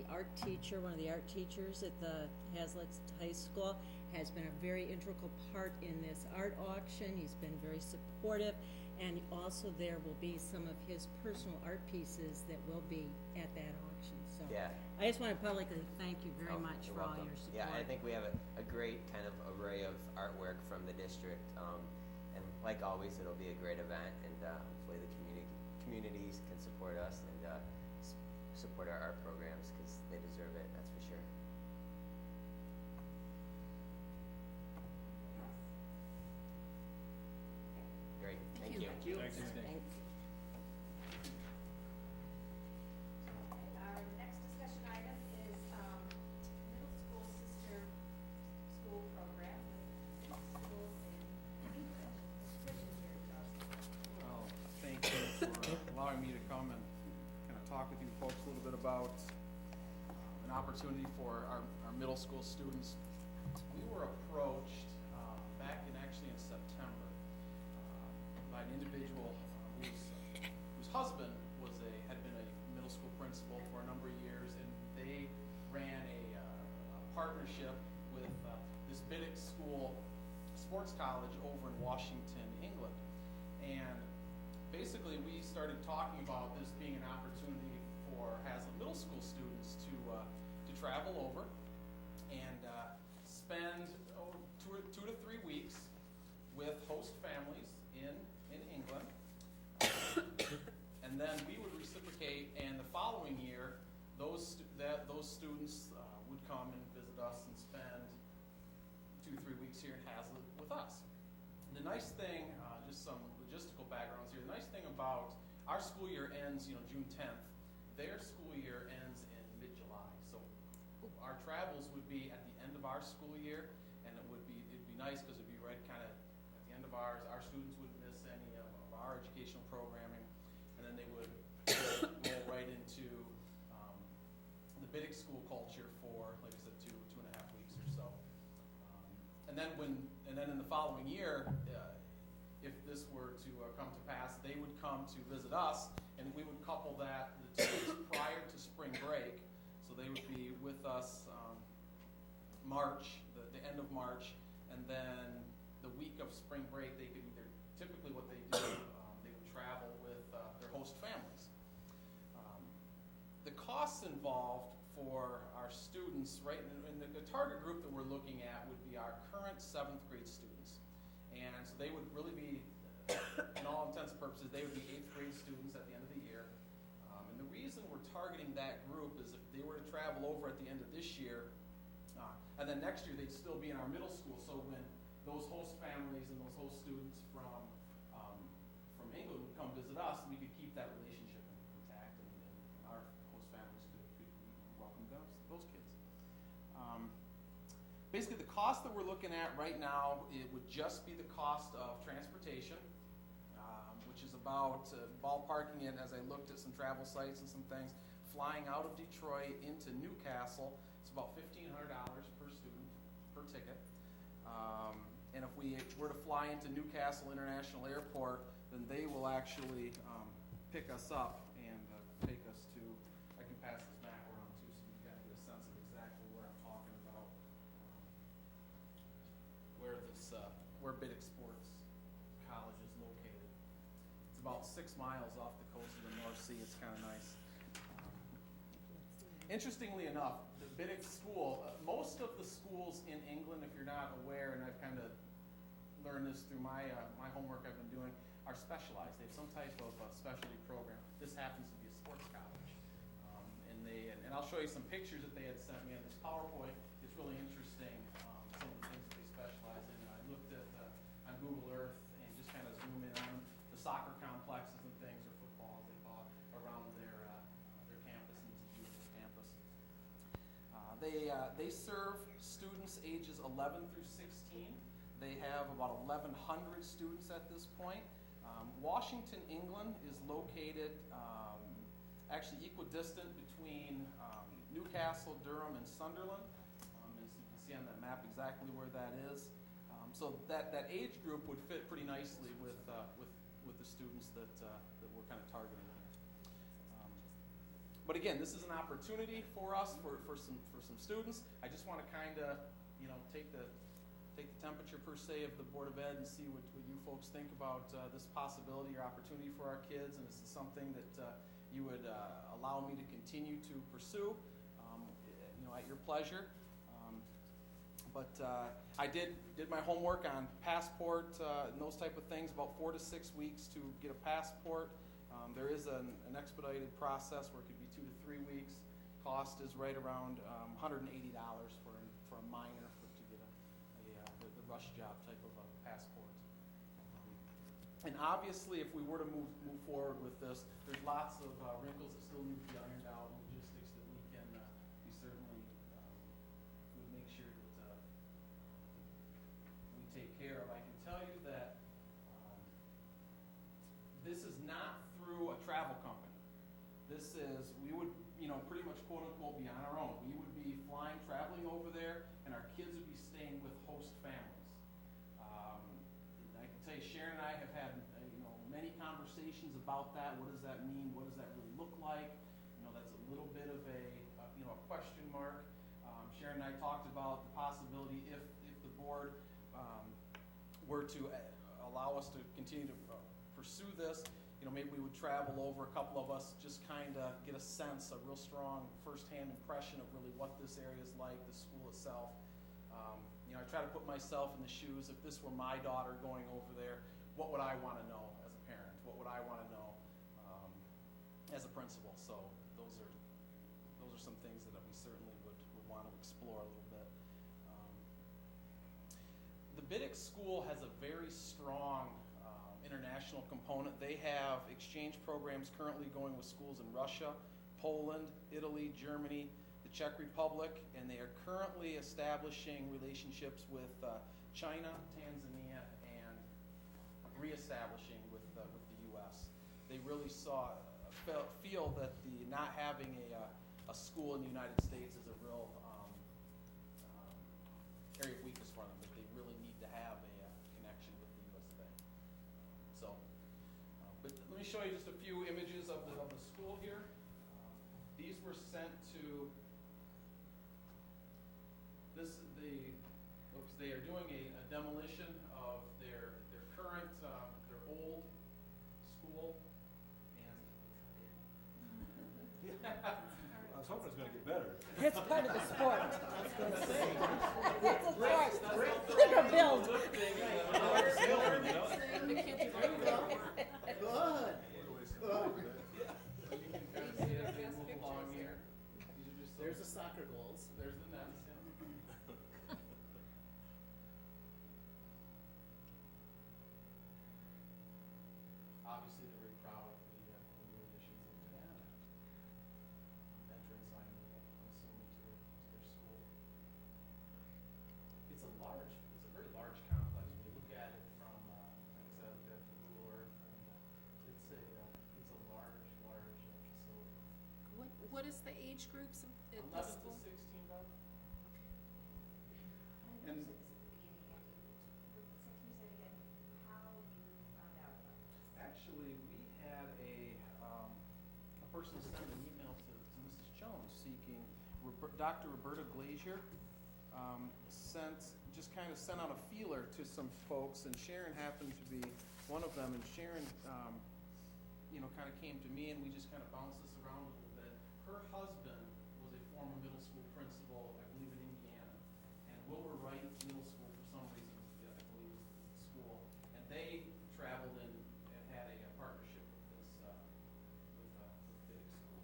art teacher, one of the art teachers at the Hazlitt High School, has been a very integral part in this art auction. He's been very supportive, and also there will be some of his personal art pieces that will be at that auction. So Yeah. I just want to publicly thank you very much You're for all welcome. your support. Yeah, I think we have a great kind of array of artwork from the district. And like always, it'll be a great event, and hopefully the communities can support us and support our art programs, because they deserve it, that's for sure. Great, thank you. Thanks. Our next discussion item is middle school sister school program with schools in England. Mr. Bishop is here to tell us. Well, thank you for allowing me to come and kind of talk with you folks a little bit about an opportunity for our middle school students. We were approached back in September by an individual whose husband had been a middle school principal for a number of years, and they ran a partnership with this Biddick School sports college over in Washington, England. And basically we started talking about this being an opportunity for Hazlitt Middle School students to travel over and spend 2 to 3 weeks with host families in England. And then we would reciprocate, and the following year, those students would come and visit us and spend 2 to 3 weeks here in Hazlitt with us. And the nice thing, just some logistical backgrounds here, the nice thing about our school year ends, June 10th. Their school year ends in mid-July. So our travels would be at the end of our school year, and it'd be nice because it'd be right kind of at the end of ours. Our students wouldn't miss any of our educational programming, and then they would roll right into the Biddick school culture for, like I said, 2.5 weeks or so. And then in the following year, if this were to come to pass, they would come to visit us, and we would couple that the 2 weeks prior to spring break. So they would be with us March, the end of March, and then the week of spring break, they could either, typically what they do, they would travel with their host families. The costs involved for our students, right, and the target group that we're looking at would be our current 7th grade students. And so they would really be, in all intents and purposes, they would be 8th grade students at the end of the year. And the reason we're targeting that group is if they were to travel over at the end of this year, and then next year they'd still be in our middle school. So when those host families and those host students from England would come visit us, we could keep that relationship intact, and our host families could welcome those kids. Basically, the cost that we're looking at right now, it would just be the cost of transportation, which is about, ballparking it as I looked at some travel sites and some things, flying out of Detroit into Newcastle, it's about $1,500 per student, per ticket. And if we were to fly into Newcastle International Airport, then they will actually pick us up and take us to, I can pass this map around too, so you can get a sense of exactly where I'm talking about, where Biddick Sports College is located. It's about 6 miles off the coast of the North Sea. It's kind of nice. Interestingly enough, the Biddick School, most of the schools in England, if you're not aware, and I've kind of learned this through my homework I've been doing, are specialized. They have some type of specialty program. This happens to be a sports college. And I'll show you some pictures that they had sent me on this PowerPoint. It's really interesting, some of the things that they specialize in. I looked at on Google Earth and just kind of zoom in on the soccer complexes and things, or football as they call it, around their campus, and it's a beautiful campus. They serve students ages 11 through 16. They have about 1,100 students at this point. Washington, England is located actually equidistant between Newcastle, Durham, and Sunderland. As you can see on that map exactly where that is. So that age group would fit pretty nicely with the students that we're kind of targeting here. But again, this is an opportunity for us, for some students. I just want to kind of, take the temperature per se of the Board of Ed and see what you folks think about this possibility or opportunity for our kids, and this is something that you would allow me to continue to pursue, at your pleasure. But I did my homework on passport and those type of things, about 4 to 6 weeks to get a passport. There is an expedited process where it could be 2 to 3 weeks. Cost is right around $180 for a minor to get the rush job type of a passport. And obviously, if we were to move forward with this, there's lots of wrinkles that still need to be ironed out, and logistics that we certainly would make sure that we take care of. I can tell you that this is not through a travel company. This is, we would, pretty much quote unquote be on our own. We would be traveling over there, and our kids would be staying with host families. And I can tell you, Sharon and I have had, many conversations about that. What does that mean? What does that really look like? That's a little bit of a question mark. Sharon and I talked about the possibility if the board were to allow us to continue to pursue this, maybe we would travel over, a couple of us, just kind of get a sense, a real strong firsthand impression of really what this area is like, the school itself. I try to put myself in the shoes, if this were my daughter going over there, what would I want to know as a parent? What would I want to know as a principal? So those are some things that we certainly would want to explore a little bit. The Biddick School has a very strong international component. They have exchange programs currently going with schools in Russia, Poland, Italy, Germany, the Czech Republic, and they are currently establishing relationships with China, Tanzania, and reestablishing with the U.S. They really feel that the not having a school in the United States is a real area of weakness for them, that they really need to have a connection with the U.S. of A. But let me show you just a few images of the school here. These were sent to they are doing a demolition of their current, their old school, and I was hoping it was going to get better. It's part of the sport. I was going to say. It's a sport. Like a build. Good. There's the soccer goals. There's the nets. Obviously, they're very proud of the new additions of the entrance, I'm assuming, to their school. It's a very large complex. When you look at it from, like I said, I looked at it from Google Earth, and it's a large facility. What is the age groups at the 11 school? to 16, Bob. And And actually, we had a person send an email to Mrs. Jones seeking, Dr. Roberta Glazier sent out a feeler to some folks, and Sharon happened to be one of them, and Sharon kind of came to me, and we just kind of bounced this around a little bit. Her husband was a former middle school principal, I believe in Indiana, and Wilbur Wright Middle School, for some reason, I believe was the school, and they traveled in and had a partnership with this, with Biddick School.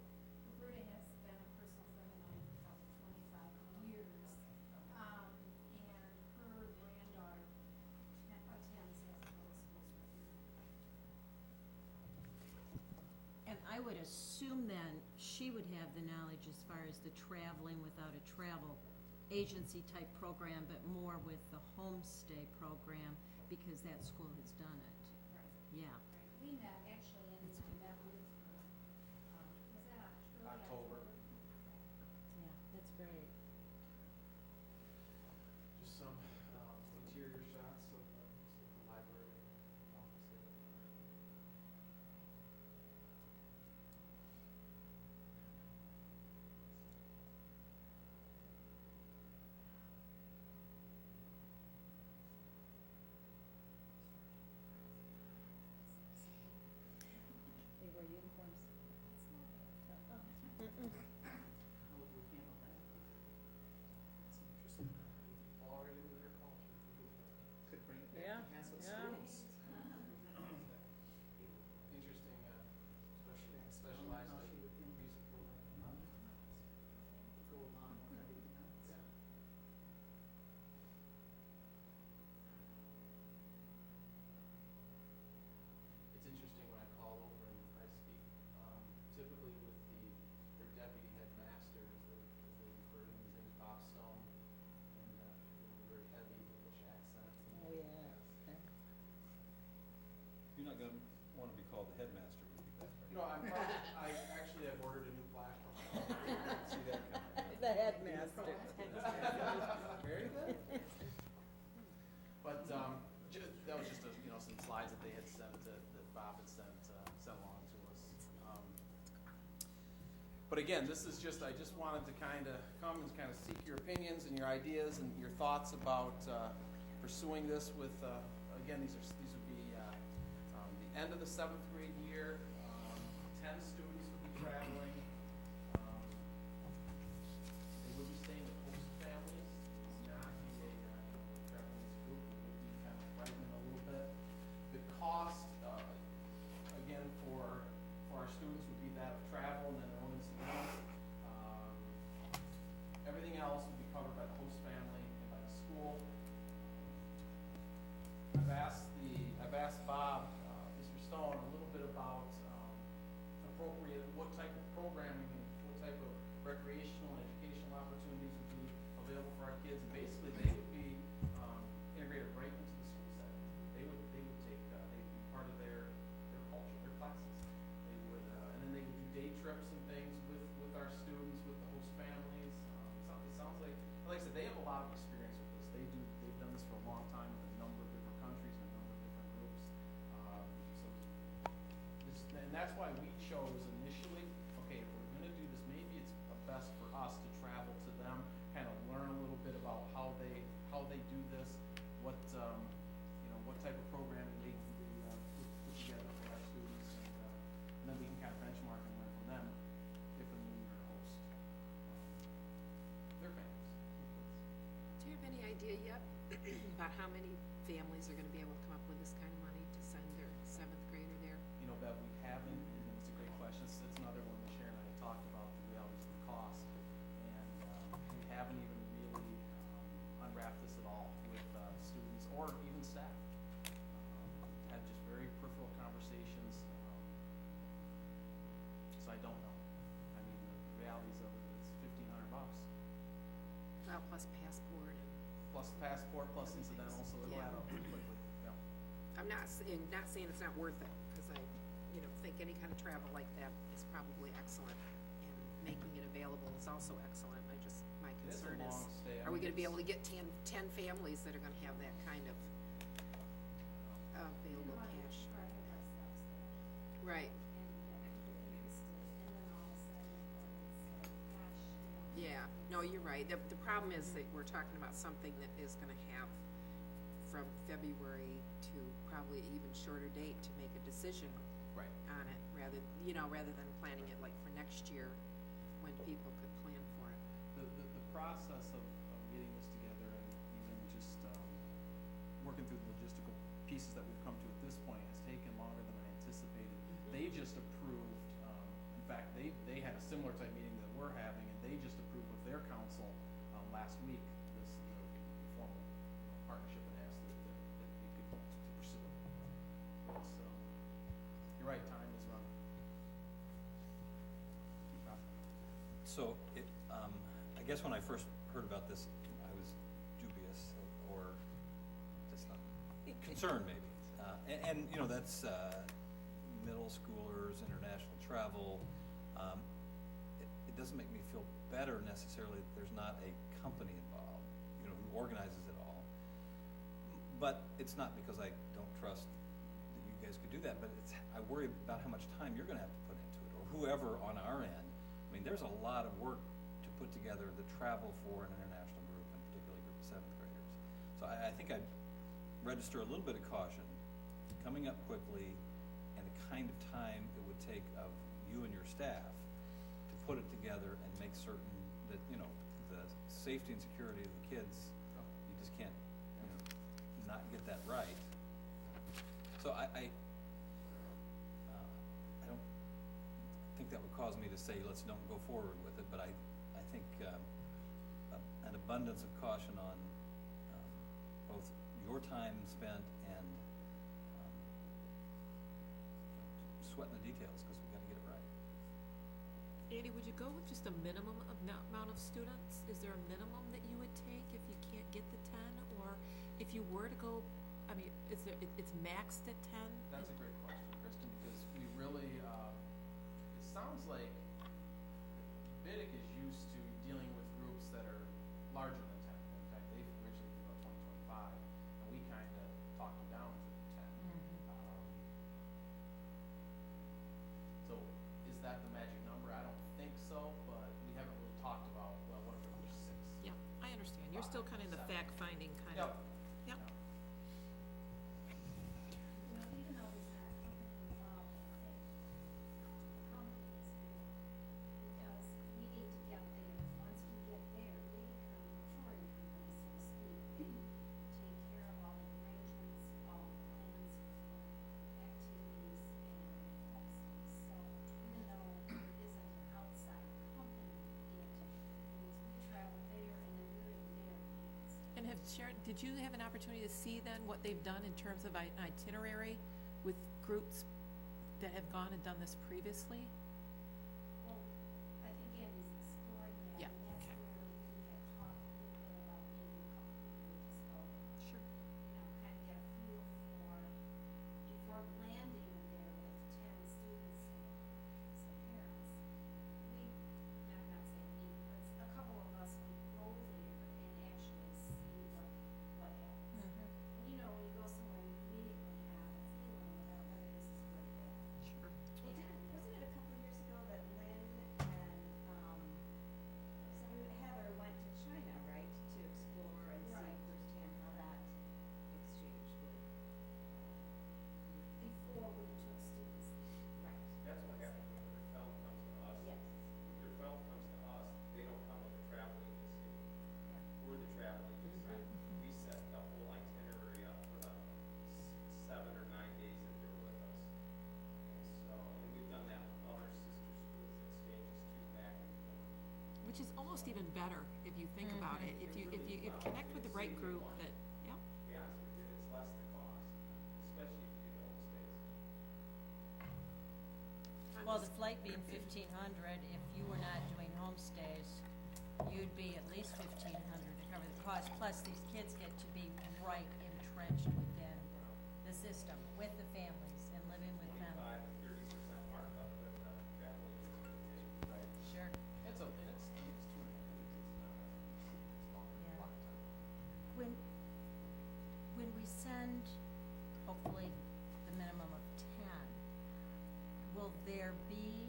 Roberta has been a personal friend of mine for about 25 years, and her granddaughter attends at the middle schools right now. And I would assume then she would have the knowledge as far as the traveling without a travel agency type program, but more with the homestay program because that school has done it. Right. Yeah. Right. We met actually, and we met with, was that October. Yeah, that's great. Just some interior shots of the library office area. But again, this is just, I just wanted to kind of come and kind of seek your opinions and your ideas and your thoughts about pursuing this with, again, these would be the end of the 7th grade year. 10 students would be traveling. They would be staying with host families. It would not be a traveling as a group. It would be kind of frightening a little bit. The cost, again, for our students would be that of travel and then their own incidentals. Everything else would be covered by the host family and by the school. I've asked Bob, Mr. Stone, a little bit about what type of programming and what type of recreational and educational opportunities would be available for our kids. And basically, they would be integrated right into the school setting. They would take they'd be part of their culture, their classes. They would and then they would do day trips and things with our students, with the host families. It sounds like I said, they have a lot of experience with this. They've done this for a long time in a number of different countries and a number of different groups. And that's why we chose initially, okay, if we're going to do this, maybe it's best for us to travel to them, kind of learn a little bit about how they do this, what type of programming they put together for our students, and then we can kind of benchmark and learn from them if and when we're a host their families. Do you have any idea yet about how many families are going to be able to come up with this kind of money to send their 7th grader there? You know, Bev, we haven't, and it's a great question. It's another one that Sharon and I talked about, the realities of the cost. And we haven't even really unwrapped this at all with students or even staff. Had just very peripheral conversations. So I don't know. I mean, the realities of it, it's $1,500. Well, plus passport and. Plus passport, plus incidental, so it'll add up pretty quickly. Yeah. I'm not saying it's not worth it, because I, think any kind of travel like that is probably excellent, and making it available is also excellent. My concern is, are we gonna be able to get 10 families that are gonna have that kind of available cash? Right. Yeah, no, you're right. The problem is that we're talking about something that is gonna have from February to probably an even shorter date to make a decision on it, rather than planning it like for next year when people could plan for it. The process of getting this together and even just working through the logistical pieces that we've come to at this point has taken longer than I anticipated. They just approved, in fact, they had a similar type meeting that we're having, and they just approved with their council last week this formal partnership and asked that it could to pursue it. So you're right, time is running. So, I guess when I first heard about this, I was dubious or just not concerned maybe. And that's middle schoolers, international travel. It doesn't make me feel better necessarily that there's not a company involved, who organizes it all. But it's not because I don't trust that you guys could do that, but I worry about how much time you're gonna have to put into it, or whoever on our end. I mean, there's a lot of work to put together the travel for an international group, and particularly a group of 7th graders. So I think I'd register a little bit of caution, coming up quickly, and the kind of time it would take of you and your staff to put it together and make certain that, the safety and security of the kids, you just can't, not get that right. So I don't think that would cause me to say, let's don't go forward with it, but I think an abundance of caution on both your time spent and sweating the details, because we've got to get it right. Andy, would you go with just a minimum amount of students? Is there a minimum that you would take if you can't get the 10? Or if you were to go, it's maxed at 10? That's a great question, Kristen, because we really, it sounds like BIDIC is used to dealing with groups that are larger than 10. In fact, they originally thought 20, 25, and we kind of talked them down to 10. So is that the magic number? I don't think so. still kind of in the fact-finding kind of. Yep. Well, even though there's not a company involved, I think companies because we need to get there. Once we get there, we become touring companies, so to speak. We take care of all the arrangements, all the plans for activities and hostings. So even though there isn't an outside company, it means we travel there and then we're in their hands. And have Sharon, did you have an opportunity to see then what they've done in terms of an itinerary with groups that have gone and done this previously? Well, I think Andy's exploring that, Yeah, and that's okay. where we had talked a little bit about maybe a couple people would just go, Sure. kind of get a feel for, before landing there with 10 students and some parents. I'm not saying me, but a couple of us would go there and actually see what happens. And when you go somewhere, you immediately have a feeling about whether this is where you're at. Sure. Wasn't it a couple of years ago that Lynn and, Heather went to China, right, to explore and see firsthand how that exchange would, before we took students there. Right. That's what happens when your fellow comes to us. Yes. If your fellow comes to us, they don't come with a travel agency. Yeah. We're the travel agency. We set the whole itinerary up for the 7 or 9 days that they're with us. And so, and we've done that with other sister schools exchanges too, back and forth. Which is almost even better if you think about it. If you connect with the right group that, yeah. To be honest with you, it's less the cost, especially if you do the homestays. Well, the flight being 1,500, if you were not doing homestays, you'd be at least 1,500 to cover the cost. Plus, these kids get to be right entrenched within the system, with the families, and living with them. 25 to 30% markup that the travel agency would take. Right. Sure. It's 2.5 weeks, it's not a lot of time. When we send, hopefully, the minimum of 10, will there be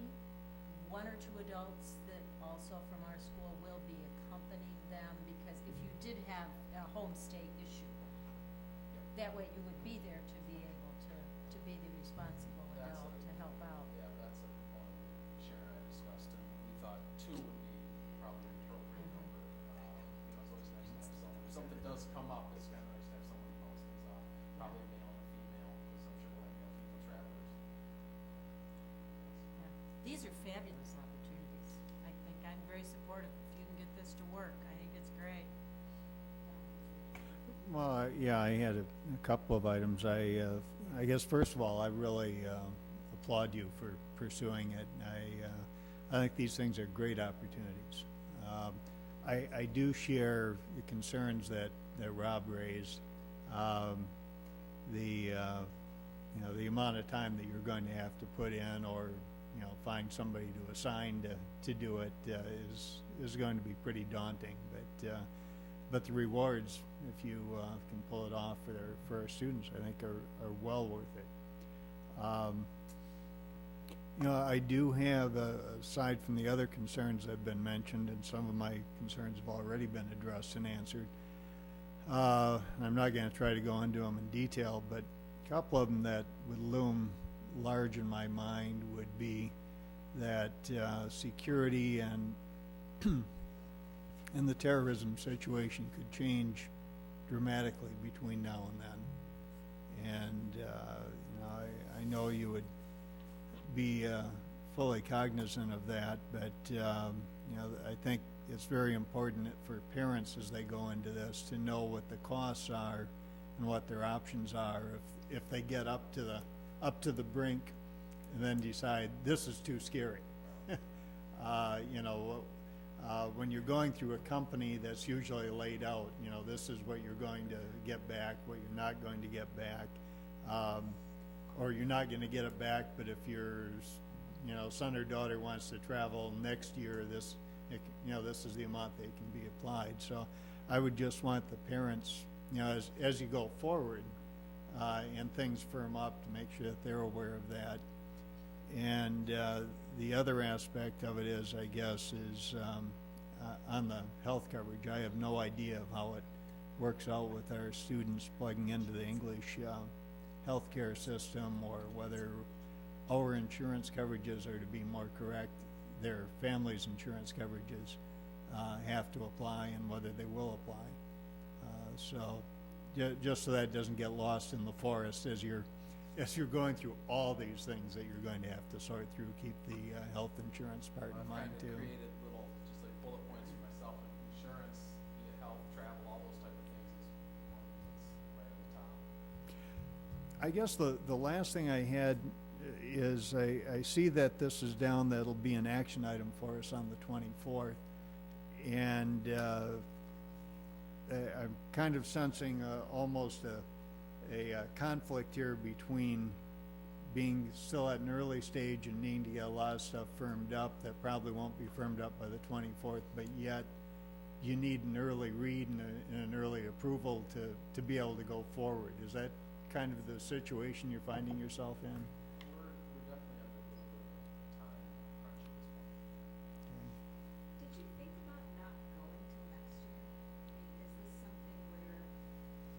1 or 2 adults that also from our school will be accompanying them? Because if you did have a homestay issue, that way you would be there to be able to be the responsible That's adult to help out. Yeah, that's a component that Sharon and I discussed, and we thought 2 would be probably an appropriate number. It's always nice to have someone, if something does come up, it's kind of nice to have somebody bounce things off, probably a male and a female, because I'm sure we'll have female travelers. Yeah. These are fabulous opportunities. I think I'm very supportive. If you can get this to work, I think it's great. Well, yeah, I had a couple of items. I guess first of all, I really applaud you for pursuing it. I think these things are great opportunities. I do share the concerns that Rob raised. The amount of time that you're going to have to put in, or find somebody to assign to do it is going to be pretty daunting. But the rewards, if you can pull it off for our students, I think are well worth it. I do have, aside from the other concerns that have been mentioned, and some of my concerns have already been addressed and answered, I'm not going to try to go into them in detail, but a couple of them that would loom large in my mind would be that security and the terrorism situation could change dramatically between now and then. And I know you would be fully cognizant of that, but I think it's very important for parents as they go into this to know what the costs are and what their options are if they get up to the brink and then decide this is too scary. When you're going through a company that's usually laid out, this is what you're going to get back, what you're not going to get back, or you're not going to get it back, but if your son or daughter wants to travel next year, this is the amount they can be applied. So I would just want the parents, as you go forward and things firm up, to make sure that they're aware of that. And the other aspect of it is, I guess, is on the health coverage. I have no idea of how it works out with our students plugging into the English healthcare system, or whether our insurance coverages are, to be more correct, their family's insurance coverages have to apply, and whether they will apply. So just so that doesn't get lost in the forest as you're going through all these things that you're going to have to sort through, keep the health insurance part in mind too. I've kind of created little, just like bullet points for myself, like insurance, be it health, travel, all those type of things is one of the things that's right at the top. I guess the last thing I had is I see that this is down, that'll be an action item for us on the 24th. And I'm kind of sensing almost a conflict here between being still at an early stage and needing to get a lot of stuff firmed up that probably won't be firmed up by the 24th, but yet you need an early read and an early approval to be able to go forward. Is that kind of the situation you're finding yourself in? We're definitely under a little bit of time crunch at this point. Did you think about not going till next year? I mean, is this something where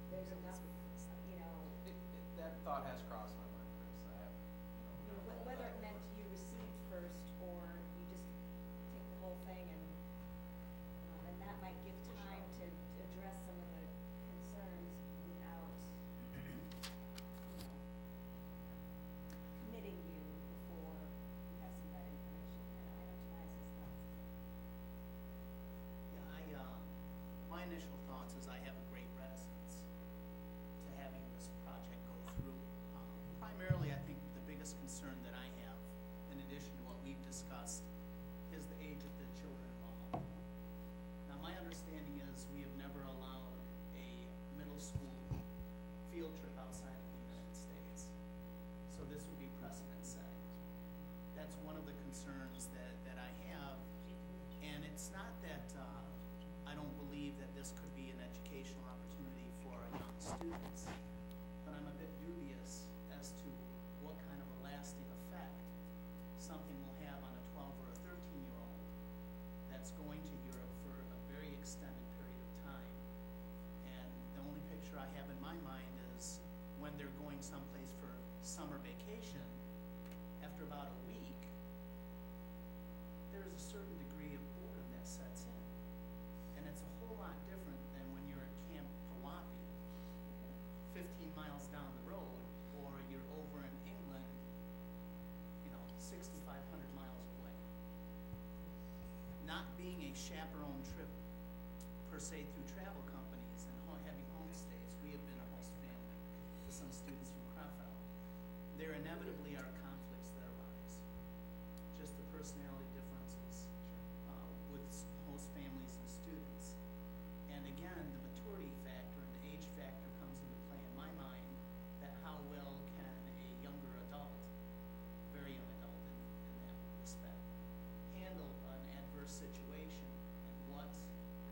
there's enough, you know, That thought has crossed my mind, Chris. I have, whether it meant you received first or you just take the whole thing and that might give time to address some of the concerns without, committing you before you have some of that information. I know Tobias has thoughts. Yeah, my initial thoughts is I have a great reticence to having this project go through. Primarily, I think the biggest concern that I have, in addition to what we've discussed, is the age of the children involved. Now, my understanding is we have never allowed a middle school field trip outside of the United States. So this would be precedent setting. That's one of the concerns that I have. And it's not that I don't believe that this could be an educational opportunity for our young students, but I'm a bit dubious as to what kind of a lasting effect something will have on a 12 or a 13-year-old that's going to Europe for a very extended period of time. And the only picture I have in my mind is when they're going someplace for summer vacation, after about a week, there's a certain degree of boredom that sets in. And it's a whole lot different than when you're at Camp Palapi, 15 miles down the road, or you're over in England, 6,500 miles away. Not being a chaperone trip per se through travel companies and having homestays, we have been a host family to some students from Krefeld. There inevitably are conflicts that arise. Just the personality differences with host families and students. And again, the maturity factor and the age factor comes into play in my mind, that how well can a younger adult, very young adult in that respect, handle an adverse situation, and what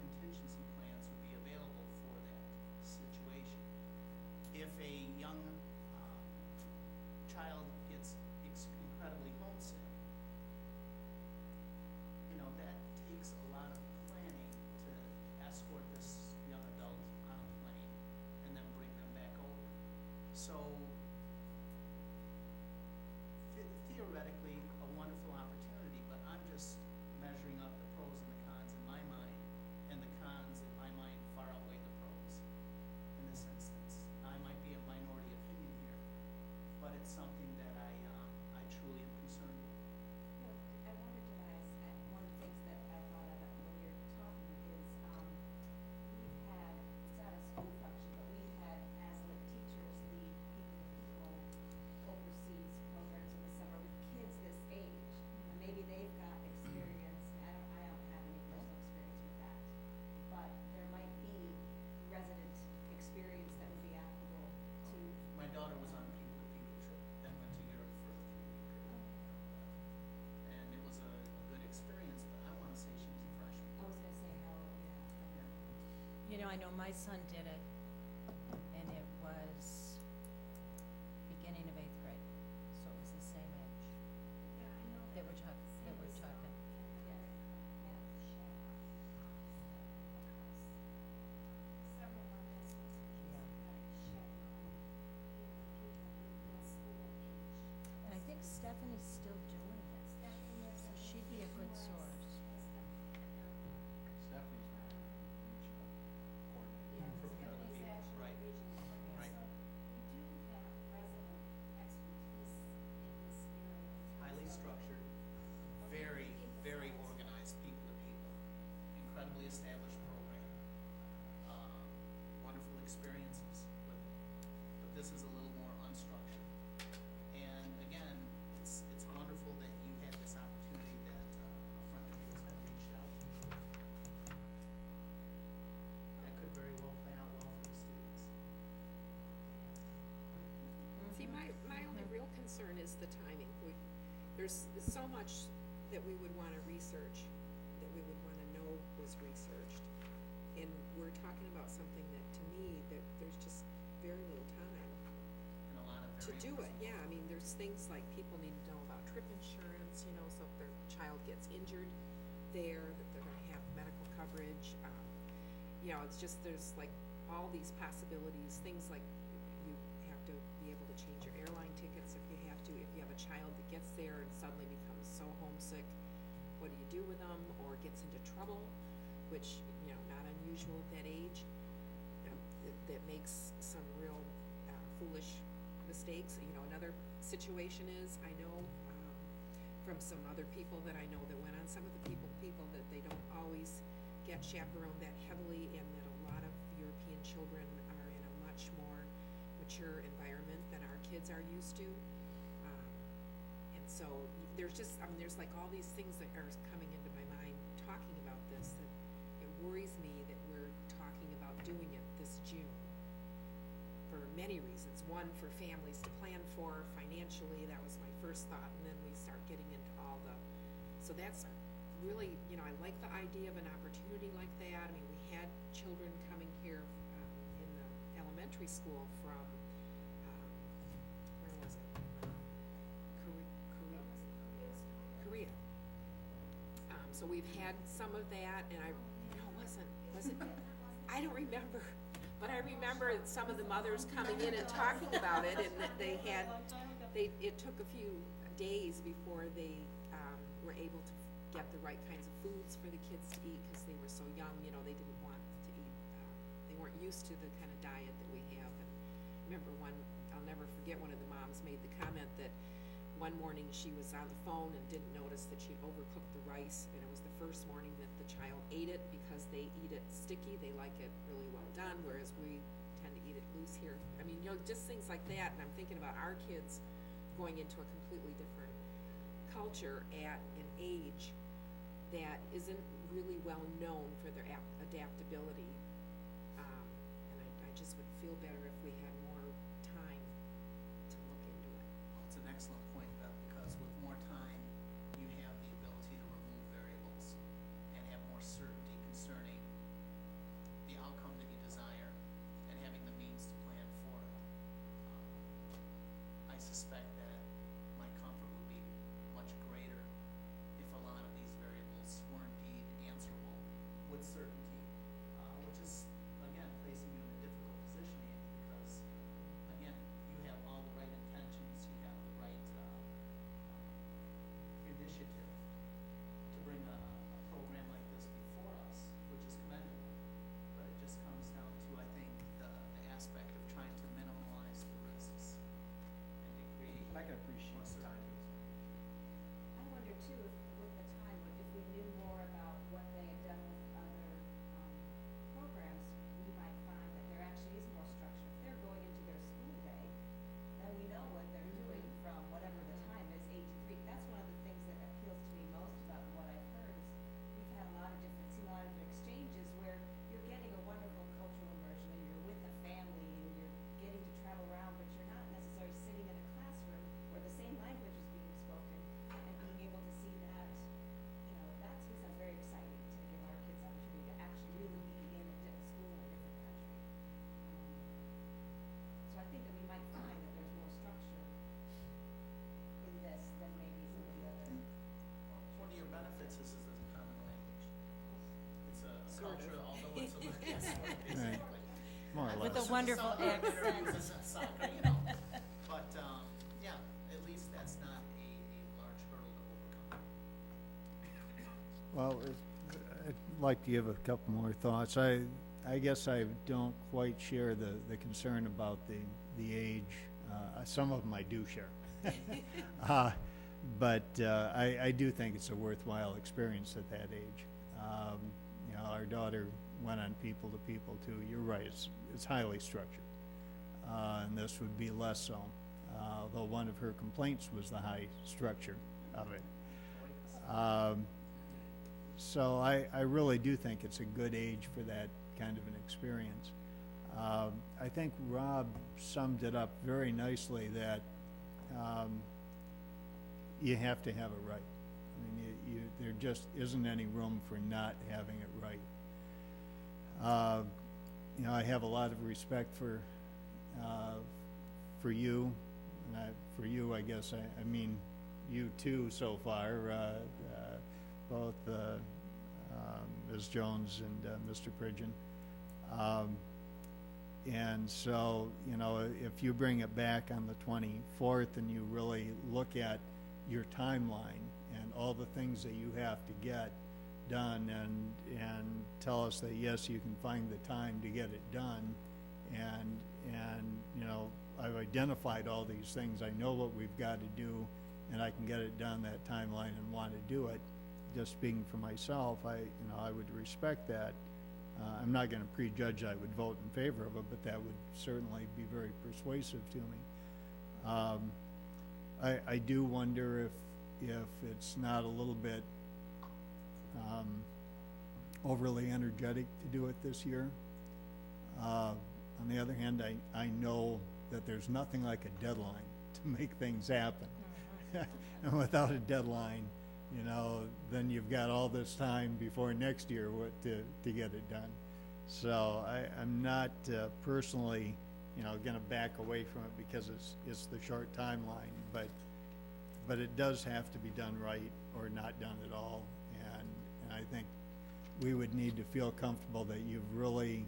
contingency plans would be available for that situation. If a young child gets incredibly homesick, that takes a lot of planning to escort this young adult on a plane and then bring them back over. So theoretically, a wonderful opportunity, but I'm just measuring up the pros and the cons in my mind, and the cons in my mind far outweigh the pros in this instance. I might be a minority opinion here, but it's something that I truly am concerned with. I wondered, Tobias, one of the things that I thought of when you're talking is, we've had, it's not a school function, but we've had ASLIC teachers lead people overseas programs in the summer with kids this age. And maybe they've got experience, and I don't have any personal experience with that, but there might be resident experience that would be applicable to. My daughter was on a people trip, then went to Europe for a 3-week period. And it was a good experience, but I want to say she was a freshman. I was gonna say how, Yeah. You know, I know my son did it, and it was beginning of 8th grade, so it was the same age. Yeah, I know They were talking. Yeah. concern is the timing. There's so much that we would want to research, that we would want to know was researched. And we're talking about something that, to me, that there's just very little time And a lot of to do it. Yeah, I mean, there's things like people need to know about trip insurance, you know, so if their child gets injured there, that they're gonna have medical coverage. You know, it's just, there's like all these possibilities, things like you have to be able to change your airline tickets if you have to, if you have a child that gets there and suddenly becomes so homesick, what do you do with them, or gets into trouble, which, you know, not unusual at that age, that makes some real foolish mistakes. You know, another situation is, I know from some other people that I know that went on, some of the people that they don't always get chaperoned that heavily, and that a lot of European children are in a much more mature environment than our kids are used to. And so there's just, I mean, there's like all these things that are coming into my mind talking about this, that it worries me that we're talking about doing it this June for many reasons. One, for families to plan for financially, that was my first thought, and then we start getting into all the, so that's really, you know, I like the idea of an opportunity like that. I mean, we had children coming here in the elementary school from, where was it? Korea. So we've had some of that, and was it? I don't remember, but I remember some of the mothers coming in and talking about it, and that it took a few days before they were able to get the right kinds of foods for the kids to eat, because they were so young, you know, they didn't want to eat, they weren't used to the kind of diet that we have. And I remember I'll never forget, one of the moms made the comment that one morning she was on the phone and didn't notice that she'd overcooked the rice, and it was the first morning that the child ate it, because they eat it sticky, they like it really well done, whereas we tend to eat it loose here. I mean, you know, just things like that. And I'm thinking about our kids going into a completely different culture at an age that isn't really well known for their adaptability. And I just would feel better if we had more time to look into it. Well, it's an excellent point, Beth, because with more time, you have the ability to remove variables and have more certainty concerning the outcome that you desire, and having the means to plan for it. I suspect that my comfort would be much greater if a lot of these variables were indeed answerable with certainty, which is, again, placing you in a difficult position, because, again, you have all the right intentions, you have the right initiative to bring a program like this before us, which is commendable. But it just comes down to, I think, the aspect of trying to minimize the risks and to create. I can appreciate more certainty. I wonder too, if with the time, if we knew more about what they had done with other programs, we might find that there actually is more structure. If they're going into their school day, then we know what they're doing from whatever the time is, 8 to 3. That's one of the things that appeals to me most about what I've heard, is we've had seen a lot of different exchanges where you're getting a wonderful cultural immersion, and you're with a family, and you're getting to travel around, but you're not necessarily sitting in a classroom where the same language is being spoken, and being able to see that, you know, that to me sounds very exciting, to give our kids the opportunity to actually really be in a different school in a different country. So I think that we might find that there's more structure in this than maybe some of the other. One of your benefits is it's a common language. It's a Sort of. culture, although it's a yes, Right. exactly. More or With less. a wonderful accent. Soccer, you know. But, yeah, at least that's not a large hurdle to overcome. Well, I'd like to give a couple more thoughts. I guess I don't quite share the concern about the age. Some of them I do share. But I do think it's a worthwhile experience at that age. You know, our daughter went on people to people too. You're right, it's highly structured. And this would be less so. Though one of her complaints was the high structure of it. So I really do think it's a good age for that kind of an experience. I think Rob summed it up very nicely, that you have to have it right. I mean, there just isn't any room for not having it right. You know, I have a lot of respect for you, and for you, I guess, I mean you too so far, both Ms. Jones and Mr. Pridgeon. And so, you know, if you bring it back on the 24th and you really look at your timeline and all the things that you have to get done, and tell us that yes, you can find the time to get it done, and you know, I've identified all these things. I know what we've got to do, and I can get it done that timeline and want to do it. Just speaking for myself, I would respect that. I'm not going to prejudge I would vote in favor of it, but that would certainly be very persuasive to me. I do wonder if it's not a little bit overly energetic to do it this year. On the other hand, I know that there's nothing like a deadline to make things happen. And without a deadline, you know, then you've got all this time before next year to get it done. So I'm not personally, you know, going to back away from it because it's the short timeline, but it does have to be done right or not done at all. And I think we would need to feel comfortable that you've really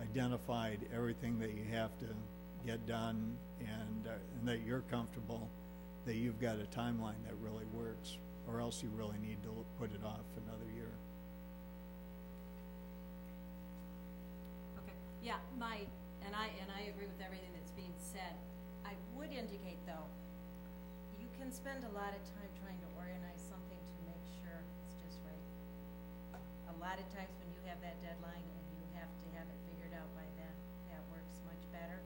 identified everything that you have to get done, and that you're comfortable that you've got a timeline that really works, or else you really need to put it off another year. Okay, yeah, and I agree with everything that's being said. I would indicate, though, you can spend a lot of time trying to organize something to make sure it's just right. A lot of times when you have that deadline and you have to have it figured out by then, that works much better.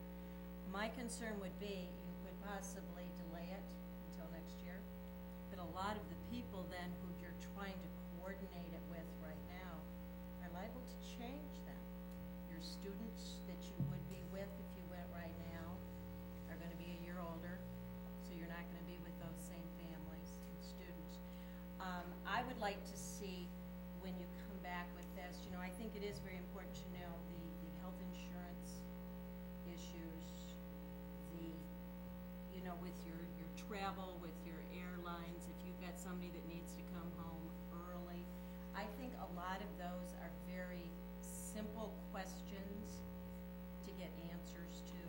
My concern would be you could possibly delay it until next year, but a lot of the people then who you're trying to coordinate it with right now are liable to change them. Your students that you would be with if you went right now are going to be a year older, so you're not going to be with those same families and students. I would like to see, when you come back with this, you know, I think it is very important to know the health insurance issues, you know, with your travel, with your airlines, if you've got somebody that needs to come home early. I think a lot of those are very simple questions to get answers to,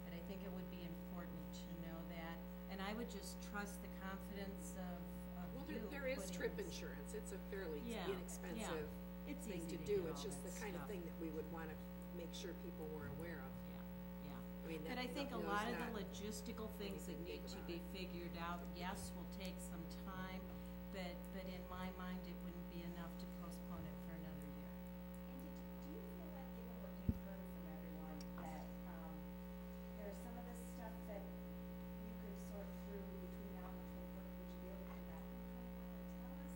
but I think it would be important to know that. And I would just trust the confidence of you. There is trip insurance. It's a fairly inexpensive thing to do. It's just the kind of thing that we would want to make sure people were aware of. I mean, but I think a lot of the logistical things that need to be figured out, yes, will take some time, but in my mind, it wouldn't be enough to postpone it for another year. And do you feel like, given what you've heard from everyone, that there's some of this stuff that you could sort through between now and the 24th, would you be able to come back on the 24th and tell us?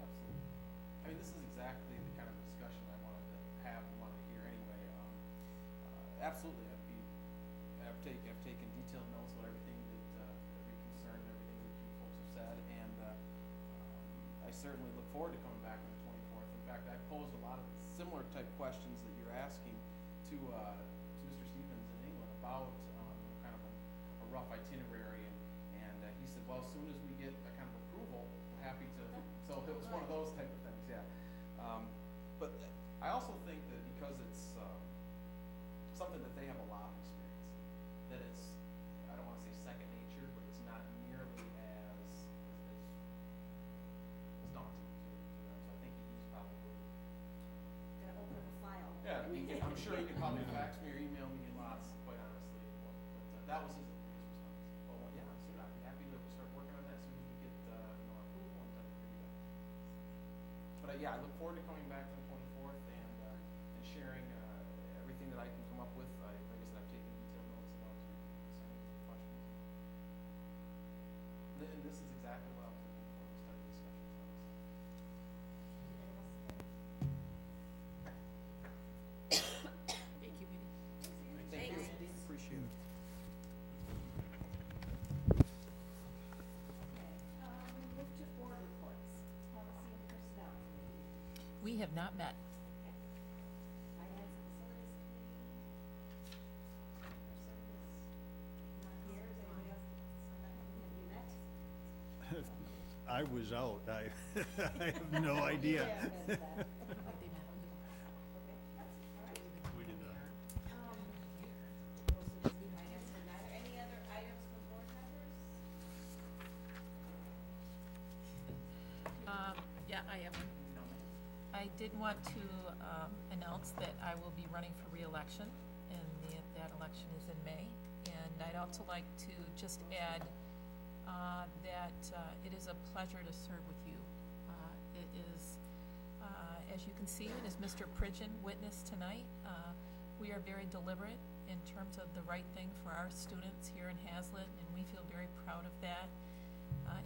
Absolutely. I mean, this is exactly the kind of discussion I wanted to have and wanted to hear anyway. Absolutely, I've taken detailed notes about everything that, every concern and everything that you folks have said, and I certainly look forward to coming back on the 24th. In fact, I posed a lot of similar type questions that you're asking to Mr. Stevens in England about kind of a rough itinerary, and he said, well, as soon as we get a kind of approval, we're happy to. So it was one of those type of things, yeah. But I also think that because it's something that they have a lot of experience in, that it's, I don't want to say second nature, but it's not nearly as daunting to them. So I think he's probably Gonna open up a file. yeah. I'm sure he could probably fax me or email me lots, quite honestly. But that was his response. Well, yeah, so I'd be happy to start working on that as soon as we get our approval and done for you guys. But yeah, I look forward to coming back to the 24th and sharing everything that I can come up with. Like I said, I've taken detailed notes about your concerns and questions. And this is exactly what I was looking for, this type of discussion. Thank you, Minnie. Thank you, Andy. Appreciate it. not met. I had some facilities committee. Person is not here. Is anybody else? Have you met? I was out. I have no idea. We did not. Any other items from board members? Yeah, I have. I did want to announce that I will be running for re-election, and that election is in May. And I'd also like to just add that it is a pleasure to serve with you. It is, as you can see, and as Mr. Pridgeon witnessed tonight, we are very deliberate in terms of the right thing for our students here in Hazlet, and we feel very proud of that.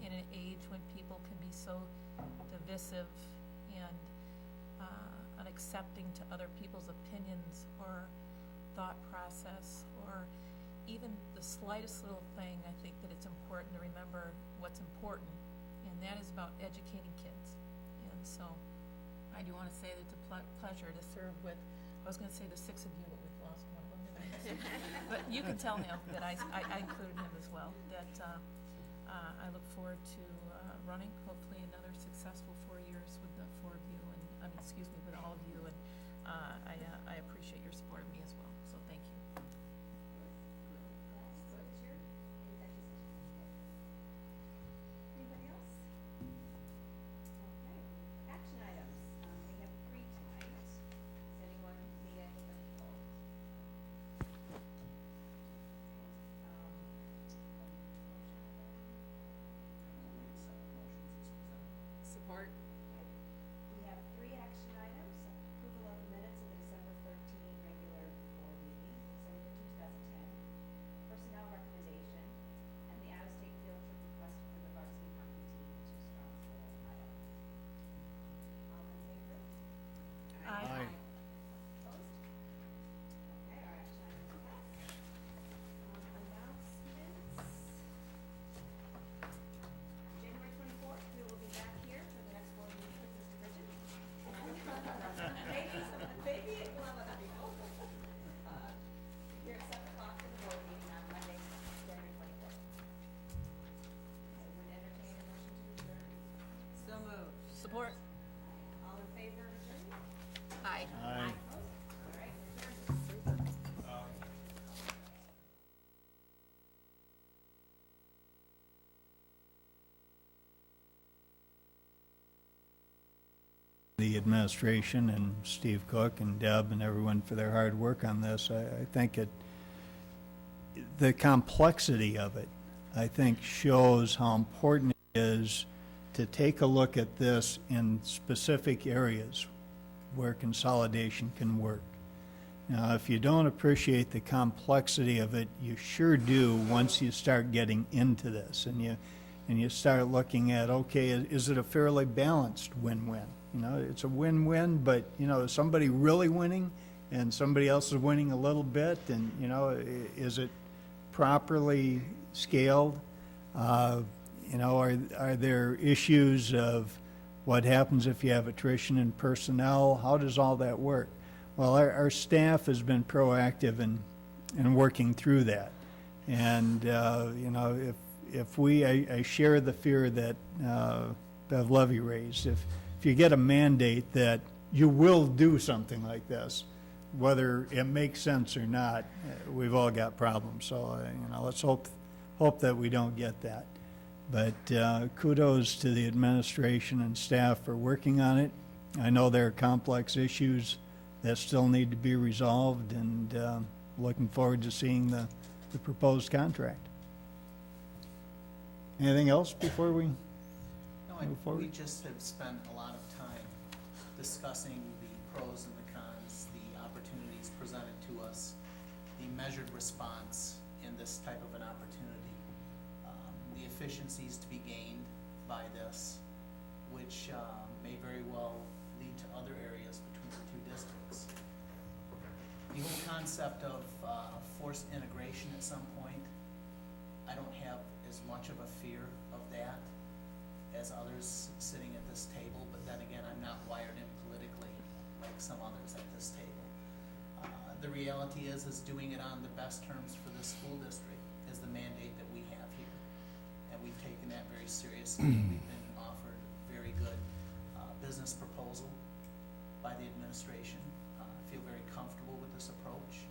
In an age when people can be so divisive and unaccepting to other people's opinions or thought process, or even the slightest little thing, I think that it's important to remember what's important, and that is about educating kids. And so I do want to say that it's a pleasure to serve with, I was going to say the six of you, but we've lost one of them. But you can tell him that I included him as well, that I look forward to running, hopefully another successful 4 years with the four of you, and with all of you, and I appreciate your support of me as well, so thank you. Anybody else? Okay, action items, we have 3 tonight. Does anyone need anything pulled? Support. We have 3 action items, approval of the minutes of the December 13 regular board meeting, December 2010, personnel recommendation, and the out-of-state field trip request for the varsity hockey team to Strongsville, Ohio. All in favor? Aye. Opposed? Okay, our action items are passed. Announcements. January 24th, we will be back here for the next board meeting with Mr. Bridget. Maybe it will have other people. Here at 7 o'clock for the board meeting on Monday, January 24th. I would entertain a motion to adjourn. So moved. Support. All in favor of adjourning? Aye. Aye. Opposed? All right, adjourned. The administration and Steve Cook and Deb and everyone for their hard work on this. I think the complexity of it, I think, shows how important it is to take a look at this in specific areas where consolidation can work. Now, if you don't appreciate the complexity of it, you sure do once you start getting into this and you start looking at, okay, is it a fairly balanced win-win? It's a win-win, but, is somebody really winning and somebody else is winning a little bit? And, is it properly scaled? Are there issues of what happens if you have attrition in personnel? How does all that work? Well, our staff has been proactive in working through that. And, I share the fear that Bev Levy raised. If you get a mandate that you will do something like this, whether it makes sense or not, we've all got problems. So, let's hope that we don't get that. But kudos to the administration and staff for working on it. I know there are complex issues that still need to be resolved, and looking forward to seeing the proposed contract. Anything else before we move forward? We just have spent a lot of time discussing the pros and the cons, the opportunities presented to us, the measured response in this type of an opportunity, the efficiencies to be gained by this, which may very well lead to other areas between the 2 districts. The whole concept of forced integration at some point, I don't have as much of a fear of that as others sitting at this table, but then again, I'm not wired in politically like some others at this table. The reality is doing it on the best terms for the school district is the mandate that we have here. And we've taken that very seriously. We've been offered very good business proposal by the administration. Feel very comfortable with this approach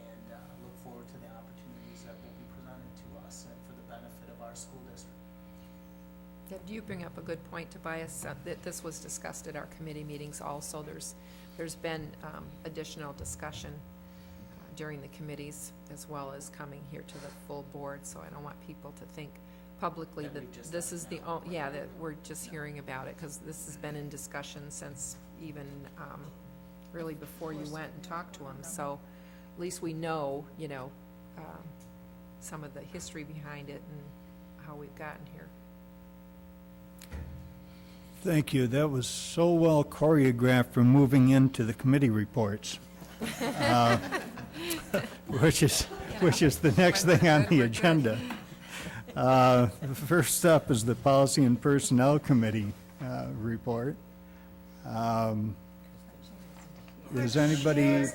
and look forward to the opportunities that will be presented to us and for the benefit of our school district. Do you bring up a good point, Tobias, that this was discussed at our committee meetings also. There's been additional discussion during the committees as well as coming here to the full board, so I don't want people to think publicly that this is the, that we're just hearing about it, because this has been in discussion since even really before you went and talked to them, so at least we know, some of the history behind it and how we've gotten here. Thank you. That was so well choreographed for moving into the committee reports, which is the next thing on the agenda. First up is the Policy and Personnel Committee report. Does anybody,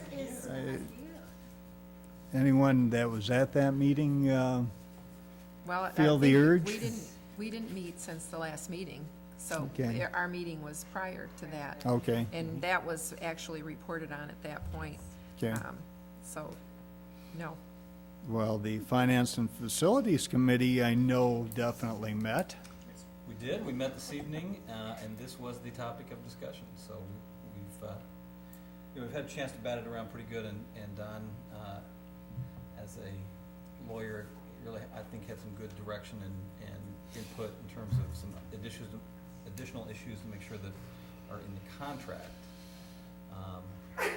anyone that was at that meeting feel the urge? We didn't meet since the last meeting. So Okay. our meeting was prior to that. Okay. And that was actually reported on at that point. Okay. So, no. Well, the Finance and Facilities Committee, I know, definitely met. We did. We met this evening, and this was the topic of discussion. So we've had a chance to bat it around pretty good, and Don, as a lawyer, really, I think, had some good direction and input in terms of some additional issues to make sure that are in the contract. I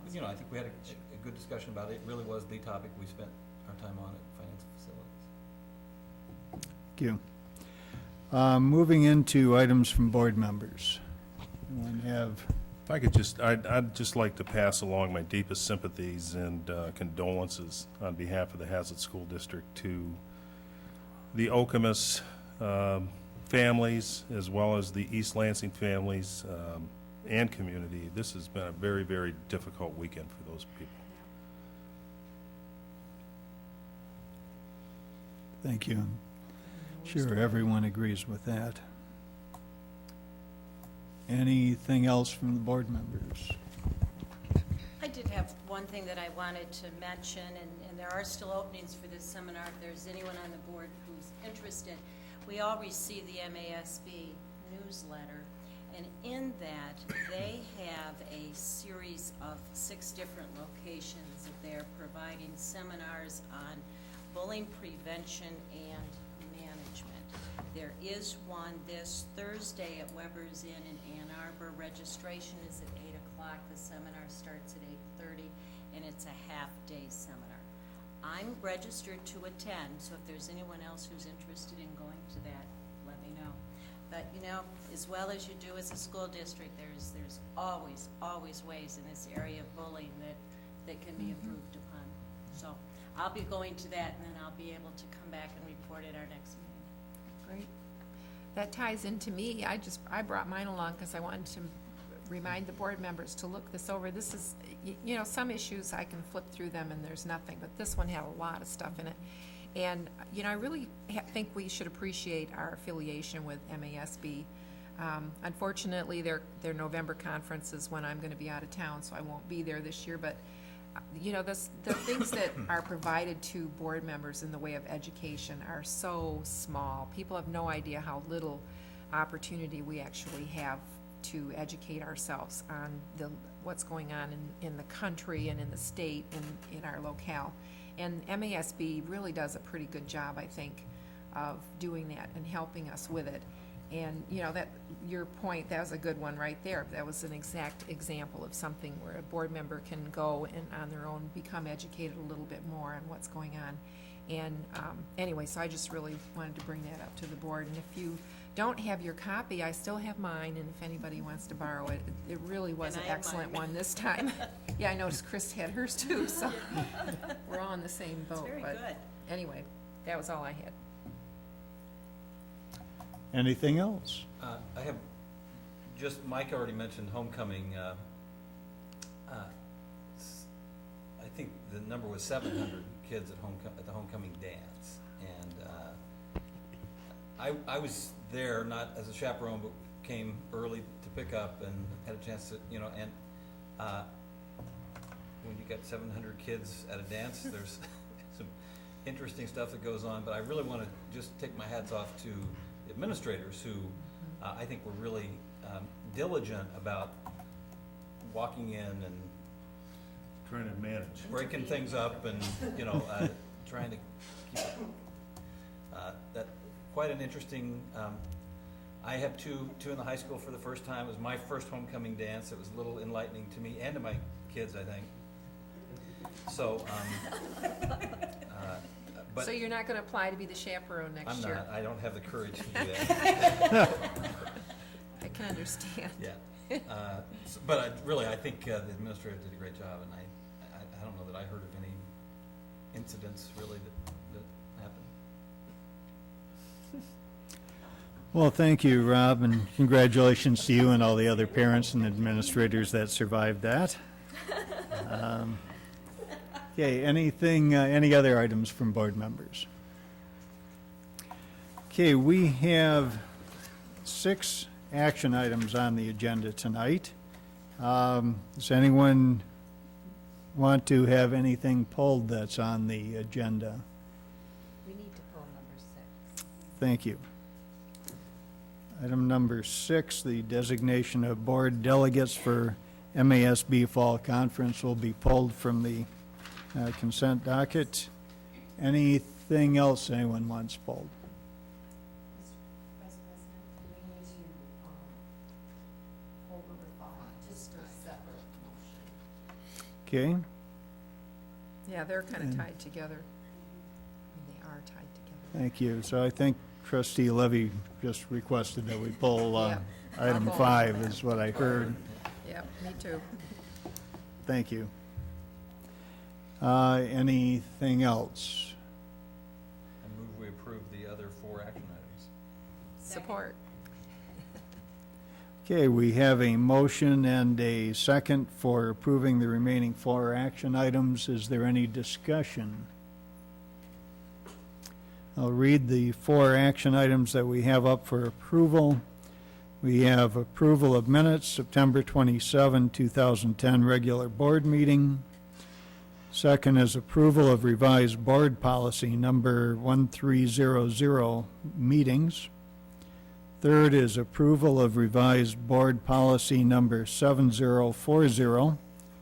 think we had a good discussion about it. It really was the topic we spent our time on at Finance and Facilities. Thank you. Moving into items from board members. Anyone have? If I could I'd just like to pass along my deepest sympathies and condolences on behalf of the Hazlet School District to the Okemos families, as well as the East Lansing families and community. This has been a very, very difficult weekend for those people. Thank you. Sure, everyone agrees with that. Anything else from the board members? I did have one thing that I wanted to mention, and there are still openings for this seminar. If there's anyone on the board who's interested, we all receive the MASB newsletter, and in that, they have a series of 6 different locations that they're providing seminars on bullying prevention and management. There is one this Thursday at Weber's Inn in Ann Arbor. Registration is at 8 o'clock. The seminar starts at 8:30, and it's a half-day seminar. I'm registered to attend, so if there's anyone else who's interested in going to that, let me know. But, as well as you do as a school district, there's always ways in this area of bullying that can be improved upon. So I'll be going to that, and then I'll be able to come back and report at our next meeting. Great. That ties into me. I brought mine along because I wanted to remind the board members to look this over. This is, some issues I can flip through them and there's nothing, but this one had a lot of stuff in it. And, I really think we should appreciate our affiliation with MASB. Unfortunately, their November conference is when I'm going to be out of town, so I won't be there this year, but the things that are provided to board members in the way of education are so small. People have no idea how little opportunity we actually have to educate ourselves on what's going on in the country and in the state and in our locale. And MASB really does a pretty good job, I think, of doing that and helping us with it. And, that your point, that was a good one right there. That was an exact example of something where a board member can go and on their own become educated a little bit more on what's going on. And anyway, so I just really wanted to bring that up to the board. And if you don't have your copy, I still have mine, and if anybody wants to borrow it, it really was an excellent one this time. Yeah, I noticed Chris had hers too, so we're all in the same boat. It's very but good. Anyway, that was all I had. Anything else? I have just, Mike already mentioned homecoming. I think the number was 700 kids at the homecoming dance. And I was there, not as a chaperone, but came early to pick up and had a chance to, and when you get 700 kids at a dance, there's some interesting stuff that goes on. But I really want to just take my hats off to administrators who I think were really diligent about walking in and Trying to manage. breaking things up and, trying to keep it. That, quite an interesting, I have two in the high school for the first time. It was my first homecoming dance. It was a little enlightening to me and to my kids, I think. So, but So you're not going to apply to be the chaperone next year? I'm not. I don't have the courage to do that. I can understand. Yeah. But I think the administrator did a great job, and I don't know that I heard of any incidents really that happened. Well, thank you, Rob, and congratulations to you and all the other parents and administrators that survived that. Okay, any other items from board members? Okay, we have 6 action items on the agenda tonight. Does anyone want to have anything pulled that's on the agenda? We need to pull number 6. Thank you. Item number 6, the designation of board delegates for MASB Fall Conference will be pulled from the consent docket. Anything else anyone wants pulled? Vice President, we need to hold number 5, just a separate motion. Okay, Yeah, they're kind of tied together. They are tied together. thank you. So I think Trustee Levy just requested that we pull Yeah, item I'll pull. 5 is what I heard. Yep, me too. Thank you. Anything else? I move we approve the other 4 action items. Support. Okay, we have a motion and a second for approving the remaining 4 action items. Is there any discussion? I'll read the 4 action items that we have up for approval. We have approval of minutes, September 27, 2010, regular board meeting. Second is approval of revised board policy number 1300, meetings. Third is approval of revised board policy number 7040,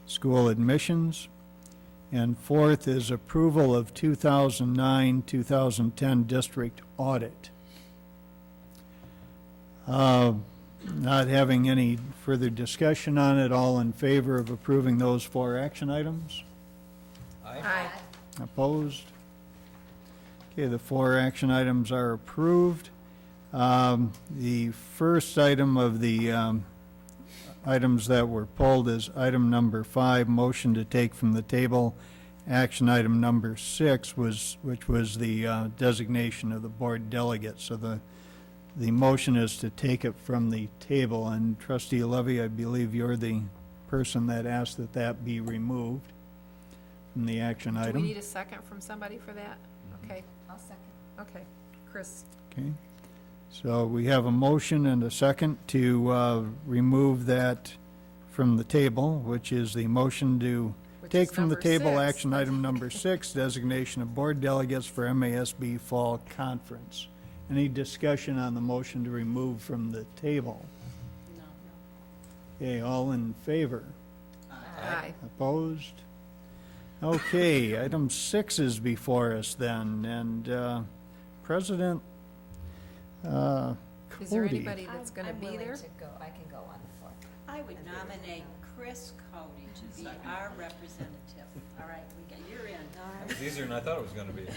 school admissions. And fourth is approval of 2009-2010 district audit. Not having any further discussion on it, all in favor of approving those 4 action items? Aye. Opposed? Okay, the 4 action items are approved. The first item of the items that were pulled is item number 5, motion to take from the table. Action item number 6 which was the designation of the board delegate. So the motion is to take it from the table, and Trustee Levy, I believe you're the person that asked that that be removed from the action Do item. we need a second from somebody for that? Okay, I'll second. okay. Chris? Okay, so we have a motion and a second to remove that from the table, which is the motion to Which take is from the number table 6. action item number 6, designation of board delegates for MASB Fall Conference. Any discussion on the motion to remove from the table? No. Okay, all in favor? Aye. Opposed? Okay, item 6 is before us then, and President Is there Cody. anybody that's going to be there? I'm willing to go, I can go on the floor. I would nominate Chris Cody to be our representative. All right, you're in. It was easier than I thought it was going to be.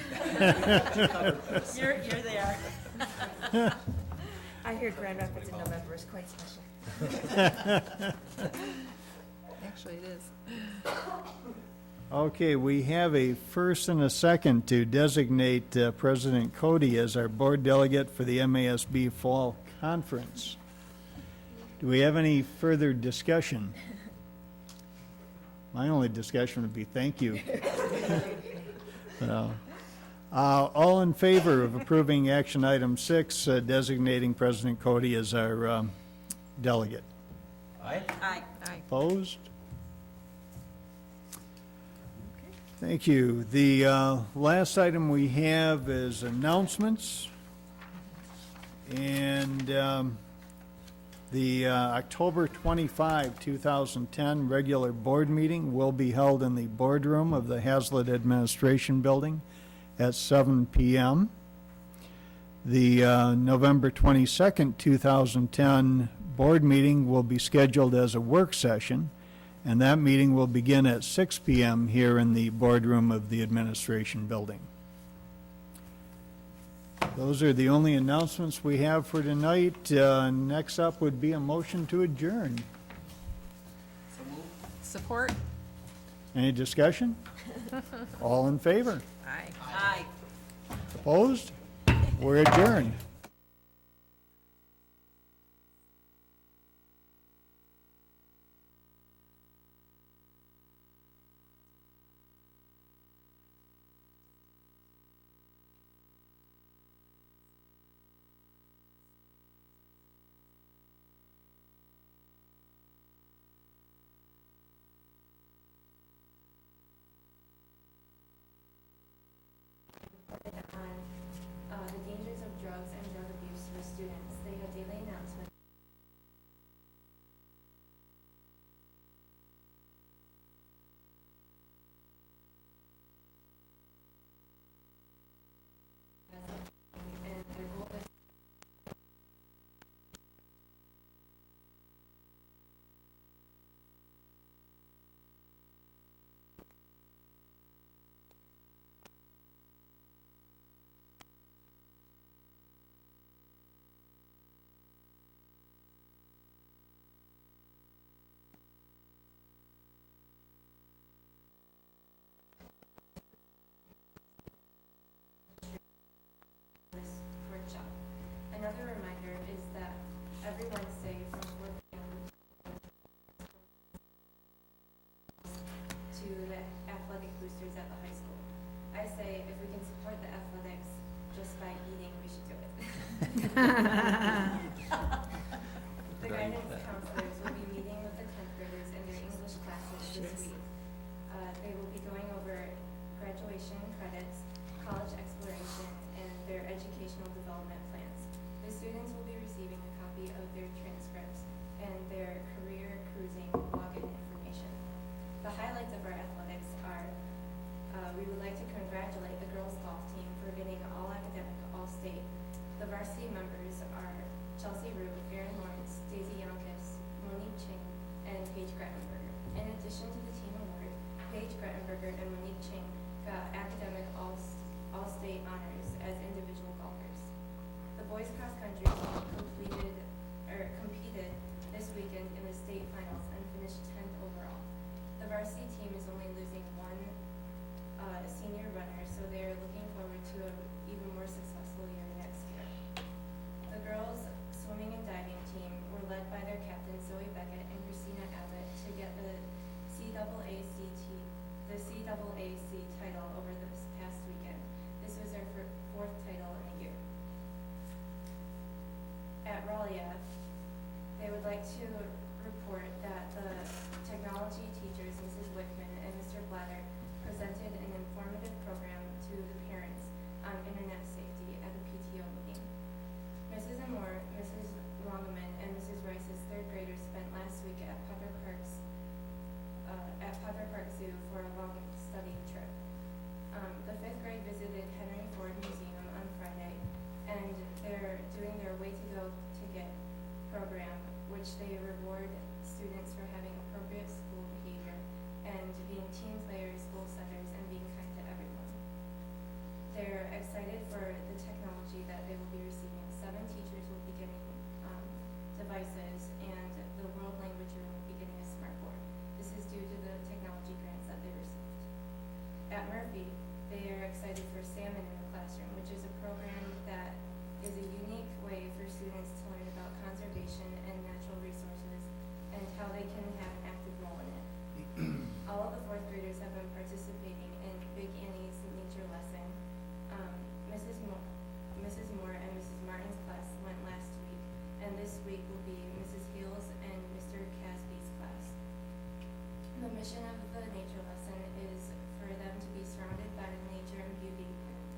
You're there. I hear Grand Rapids in November is quite special. Actually, it is. Okay, we have a first and a second to designate President Cody as our board delegate for the MASB Fall Conference. Do we have any further discussion? My only discussion would be thank you. All in favor of approving action item 6, designating President Cody as our delegate? Aye? Aye. Opposed? Thank you. The last item we have is announcements. And the October 25, 2010 regular board meeting will be held in the boardroom of the Hazlitt Administration Building at 7 p.m. The November 22nd, 2010 board meeting will be scheduled as a work session, and that meeting will begin at 6 p.m. here in the boardroom of the Administration Building. Those are the only announcements we have for tonight. Next up would be a motion to adjourn. Support? Any discussion? All in favor? Aye. Aye. Opposed? We're adjourned. On the dangers of drugs and drug abuse for students. They have daily announcements. And their goal is workshop. Another reminder is that every Wednesday from 4 p.m. to the athletic boosters at the high school. I say if we can support the athletics just by eating, we should do it. The guidance counselors will be meeting with the 10th graders in their English classes this week. They will be going over graduation credits, college exploration, and their educational development plans. The students will be receiving a copy of their transcripts and their career cruising login information. The highlights of our athletics are we would like to congratulate the girls golf team for getting all academic, all state. The varsity members are Chelsea Root, Erin Lawrence, Daisy Yonkis, Monique Ching, and Paige Grettenberger. In addition to the team award, Paige Grettenberger and Monique Ching got academic all-state honors as individual golfers. The boys cross country team competed this weekend in the state finals and finished 10th overall. The varsity team is only losing one senior runner, so they are looking forward to an even more successful year next year. The girls swimming and diving team were led by their captains Zoe Beckett and Christina Abbott to get the CAAC title over this past weekend. This was their fourth title in a year. At Raleigh, they would like to report that the technology teachers, Mrs. Wickman and Mr. Blatter, presented an informative program to the parents on internet safety at the PTO meeting. Mrs. Amore, Mrs. Longaman, and Mrs. Rice's third graders spent last week at Pepper Park Zoo for a long study trip. The fifth grade visited Henry Ford Museum on Friday, and they're doing their Way to Go Ticket program, which they reward students for having appropriate school behavior and being team players, goal setters, and being kind to everyone. They're excited for the technology that they will be receiving. 7 teachers will be getting devices, and the world language room will be getting a smart board. This is due to the technology grants that they received. At Murphy, they are excited for Salmon in the Classroom, which is a program that is a unique way for students to learn about conservation and natural resource how they can have an active role in it. All of the fourth graders have been participating in Big Annie's nature lesson. Mrs. Moore and Mrs. Martin's class went last week, and this week will be Mrs. Hill's and Mr. Casby's class. The mission of the nature lesson is for them to be surrounded by the nature and beauty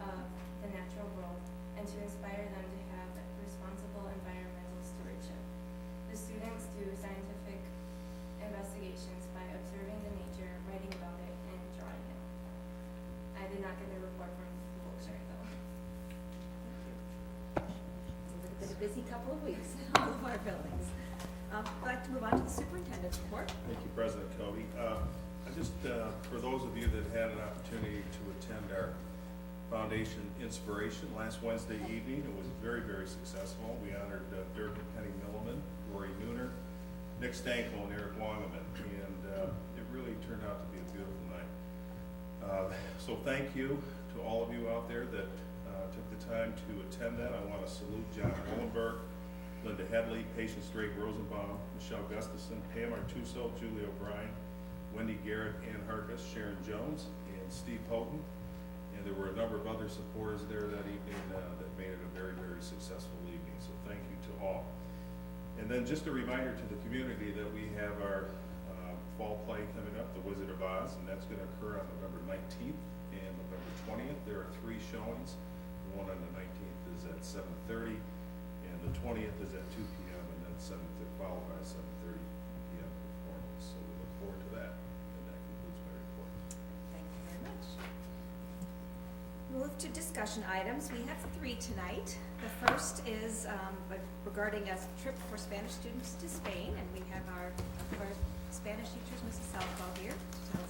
of the natural world, and to inspire them to have responsible environmental stewardship. The students do scientific investigations by observing the nature, writing about it, and drawing it. I did not get a report from Wiltshire though. It's been a busy couple of weeks in all of our buildings. I'd like to move on to the superintendent's report. Thank you, President Cody. I just, for those of you that had an opportunity to attend our Foundation Inspiration last Wednesday evening, it was very, very successful. We honored Dirk and Penny Milliman, Rory Nooner, Nick Stanko, and Eric Wangeman, and it really turned out to be a beautiful night. So thank you to all of you out there that took the time to attend that. I want to salute John Wollenberg, Linda Headley, Patience Drake Rosenbaum, Michelle Gustafson, Pam Artuso, Julie O'Brien, Wendy Garrett, Ann Harkus, Sharon Jones, and Steve Houghton. And there were a number of other supporters there that evening that made it a very, very successful evening. So thank you to all. And then just a reminder to the community that we have our fall play coming up, The Wizard of Oz, and that's going to occur on November 19th and November 20th. There are 3 showings. The one on the 19th is at 7:30, and the 20th is at 2 p.m., and then followed by a 7:30 p.m. performance. So we look forward to that, and that concludes my report. Thank you very much. Move to discussion items. We have 3 tonight. The first is regarding a trip for Spanish students to Spain, and we have our Spanish teachers, Mrs. Southwell, here to tell us